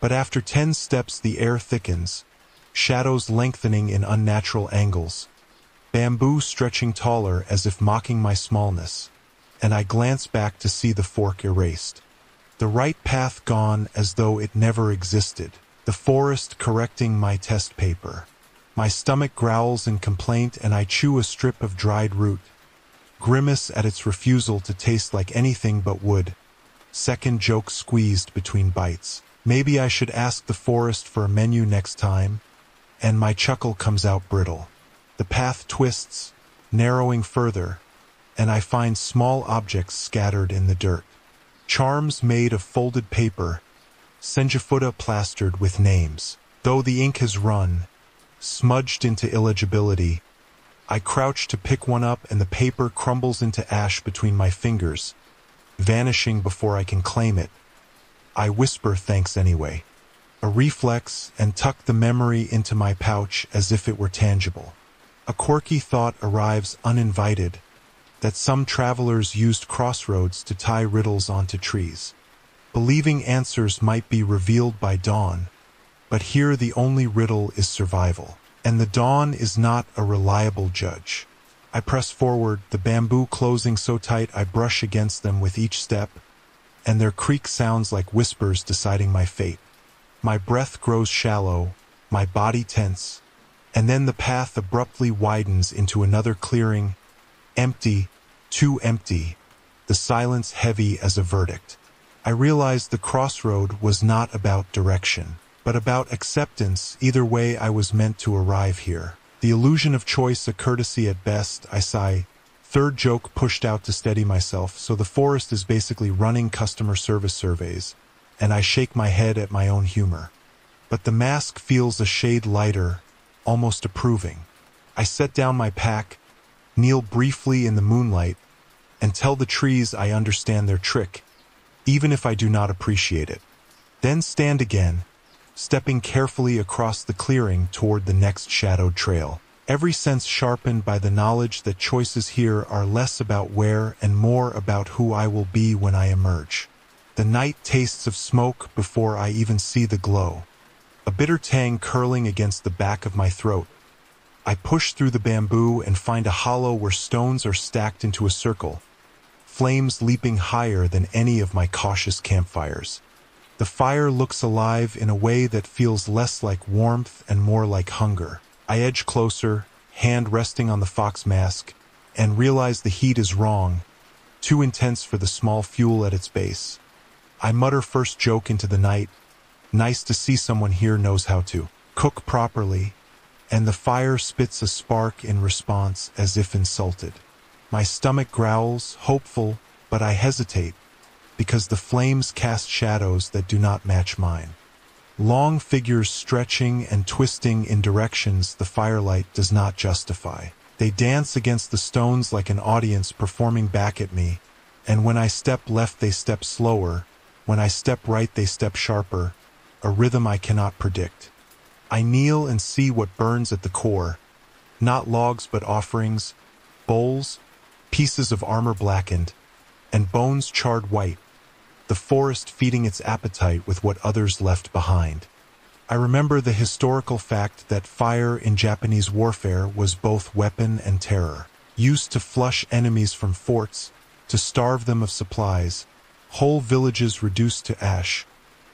But after 10 steps the air thickens, shadows lengthening in unnatural angles, bamboo stretching taller as if mocking my smallness, and I glance back to see the fork erased. The right path gone as though it never existed. The forest correcting my test paper. My stomach growls in complaint and I chew a strip of dried root, grimace at its refusal to taste like anything but wood. Second joke squeezed between bites. Maybe I should ask the forest for a menu next time, and my chuckle comes out brittle. The path twists, narrowing further, and I find small objects scattered in the dirt. Charms made of folded paper, senjafuda plastered with names. Though the ink has run, smudged into illegibility, I crouch to pick one up and the paper crumbles into ash between my fingers, vanishing before I can claim it. I whisper thanks anyway, a reflex, and tuck the memory into my pouch as if it were tangible. A quirky thought arrives uninvited, that some travelers used crossroads to tie riddles onto trees, believing answers might be revealed by dawn, but here the only riddle is survival, and the dawn is not a reliable judge. I press forward, the bamboo closing so tight I brush against them with each step, and their creak sounds like whispers deciding my fate. My breath grows shallow, my body tense, and then the path abruptly widens into another clearing, empty, too empty, the silence heavy as a verdict. I realized the crossroad was not about direction, but about acceptance. Either way, I was meant to arrive here. The illusion of choice a courtesy at best, I sigh. Third joke pushed out to steady myself, so the forest is basically running customer service surveys, and I shake my head at my own humor. But the mask feels a shade lighter, almost approving. I set down my pack, kneel briefly in the moonlight, and tell the trees I understand their trick, even if I do not appreciate it. Then stand again, stepping carefully across the clearing toward the next shadowed trail. Every sense sharpened by the knowledge that choices here are less about where and more about who I will be when I emerge. The night tastes of smoke before I even see the glow, a bitter tang curling against the back of my throat. I push through the bamboo and find a hollow where stones are stacked into a circle, flames leaping higher than any of my cautious campfires. The fire looks alive in a way that feels less like warmth and more like hunger. I edge closer, hand resting on the fox mask, and realize the heat is wrong, too intense for the small fuel at its base. I mutter first joke into the night, nice to see someone here knows how to cook properly, and the fire spits a spark in response as if insulted. My stomach growls, hopeful, but I hesitate, because the flames cast shadows that do not match mine. Long figures stretching and twisting in directions the firelight does not justify. They dance against the stones like an audience performing back at me, and when I step left they step slower, when I step right they step sharper, a rhythm I cannot predict. I kneel and see what burns at the core, not logs but offerings, bowls, pieces of armor blackened, and bones charred white, the forest feeding its appetite with what others left behind. I remember the historical fact that fire in Japanese warfare was both weapon and terror, used to flush enemies from forts, to starve them of supplies, whole villages reduced to ash,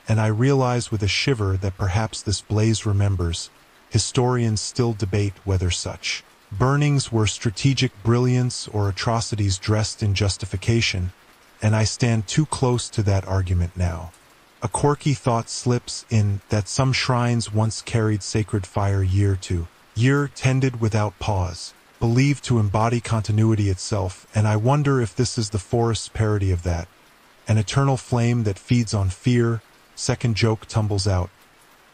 and I realize with a shiver that perhaps this blaze remembers. Historians still debate whether such burnings were strategic brilliance or atrocities dressed in justification, and I stand too close to that argument now. A quirky thought slips in that some shrines once carried sacred fire year to year, tended without pause, believed to embody continuity itself, and I wonder if this is the forest's parody of that. An eternal flame that feeds on fear. Second joke tumbles out.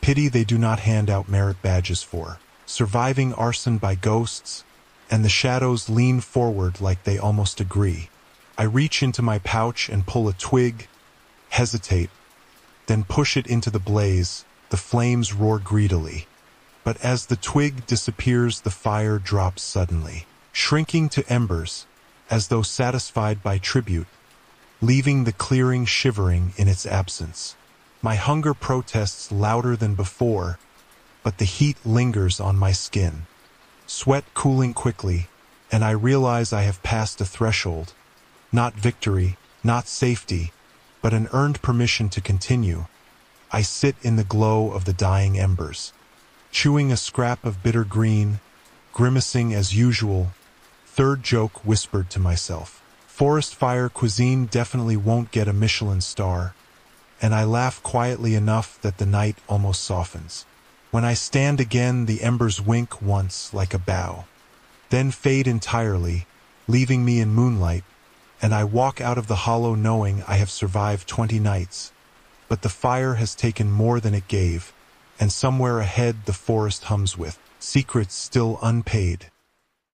Pity they do not hand out merit badges for surviving arson by ghosts, and the shadows lean forward like they almost agree. I reach into my pouch and pull a twig, hesitate, then push it into the blaze. The flames roar greedily. But as the twig disappears, the fire drops suddenly, shrinking to embers, as though satisfied by tribute, leaving the clearing shivering in its absence. My hunger protests louder than before, but the heat lingers on my skin. Sweat cooling quickly, and I realize I have passed a threshold. Not victory, not safety, but an earned permission to continue. I sit in the glow of the dying embers, chewing a scrap of bitter green, grimacing as usual. Third joke whispered to myself. Forest fire cuisine definitely won't get a Michelin star, and I laugh quietly enough that the night almost softens. When I stand again, the embers wink once like a bow, then fade entirely, leaving me in moonlight, and I walk out of the hollow knowing I have survived 20 nights. But the fire has taken more than it gave, and somewhere ahead the forest hums with secrets still unpaid.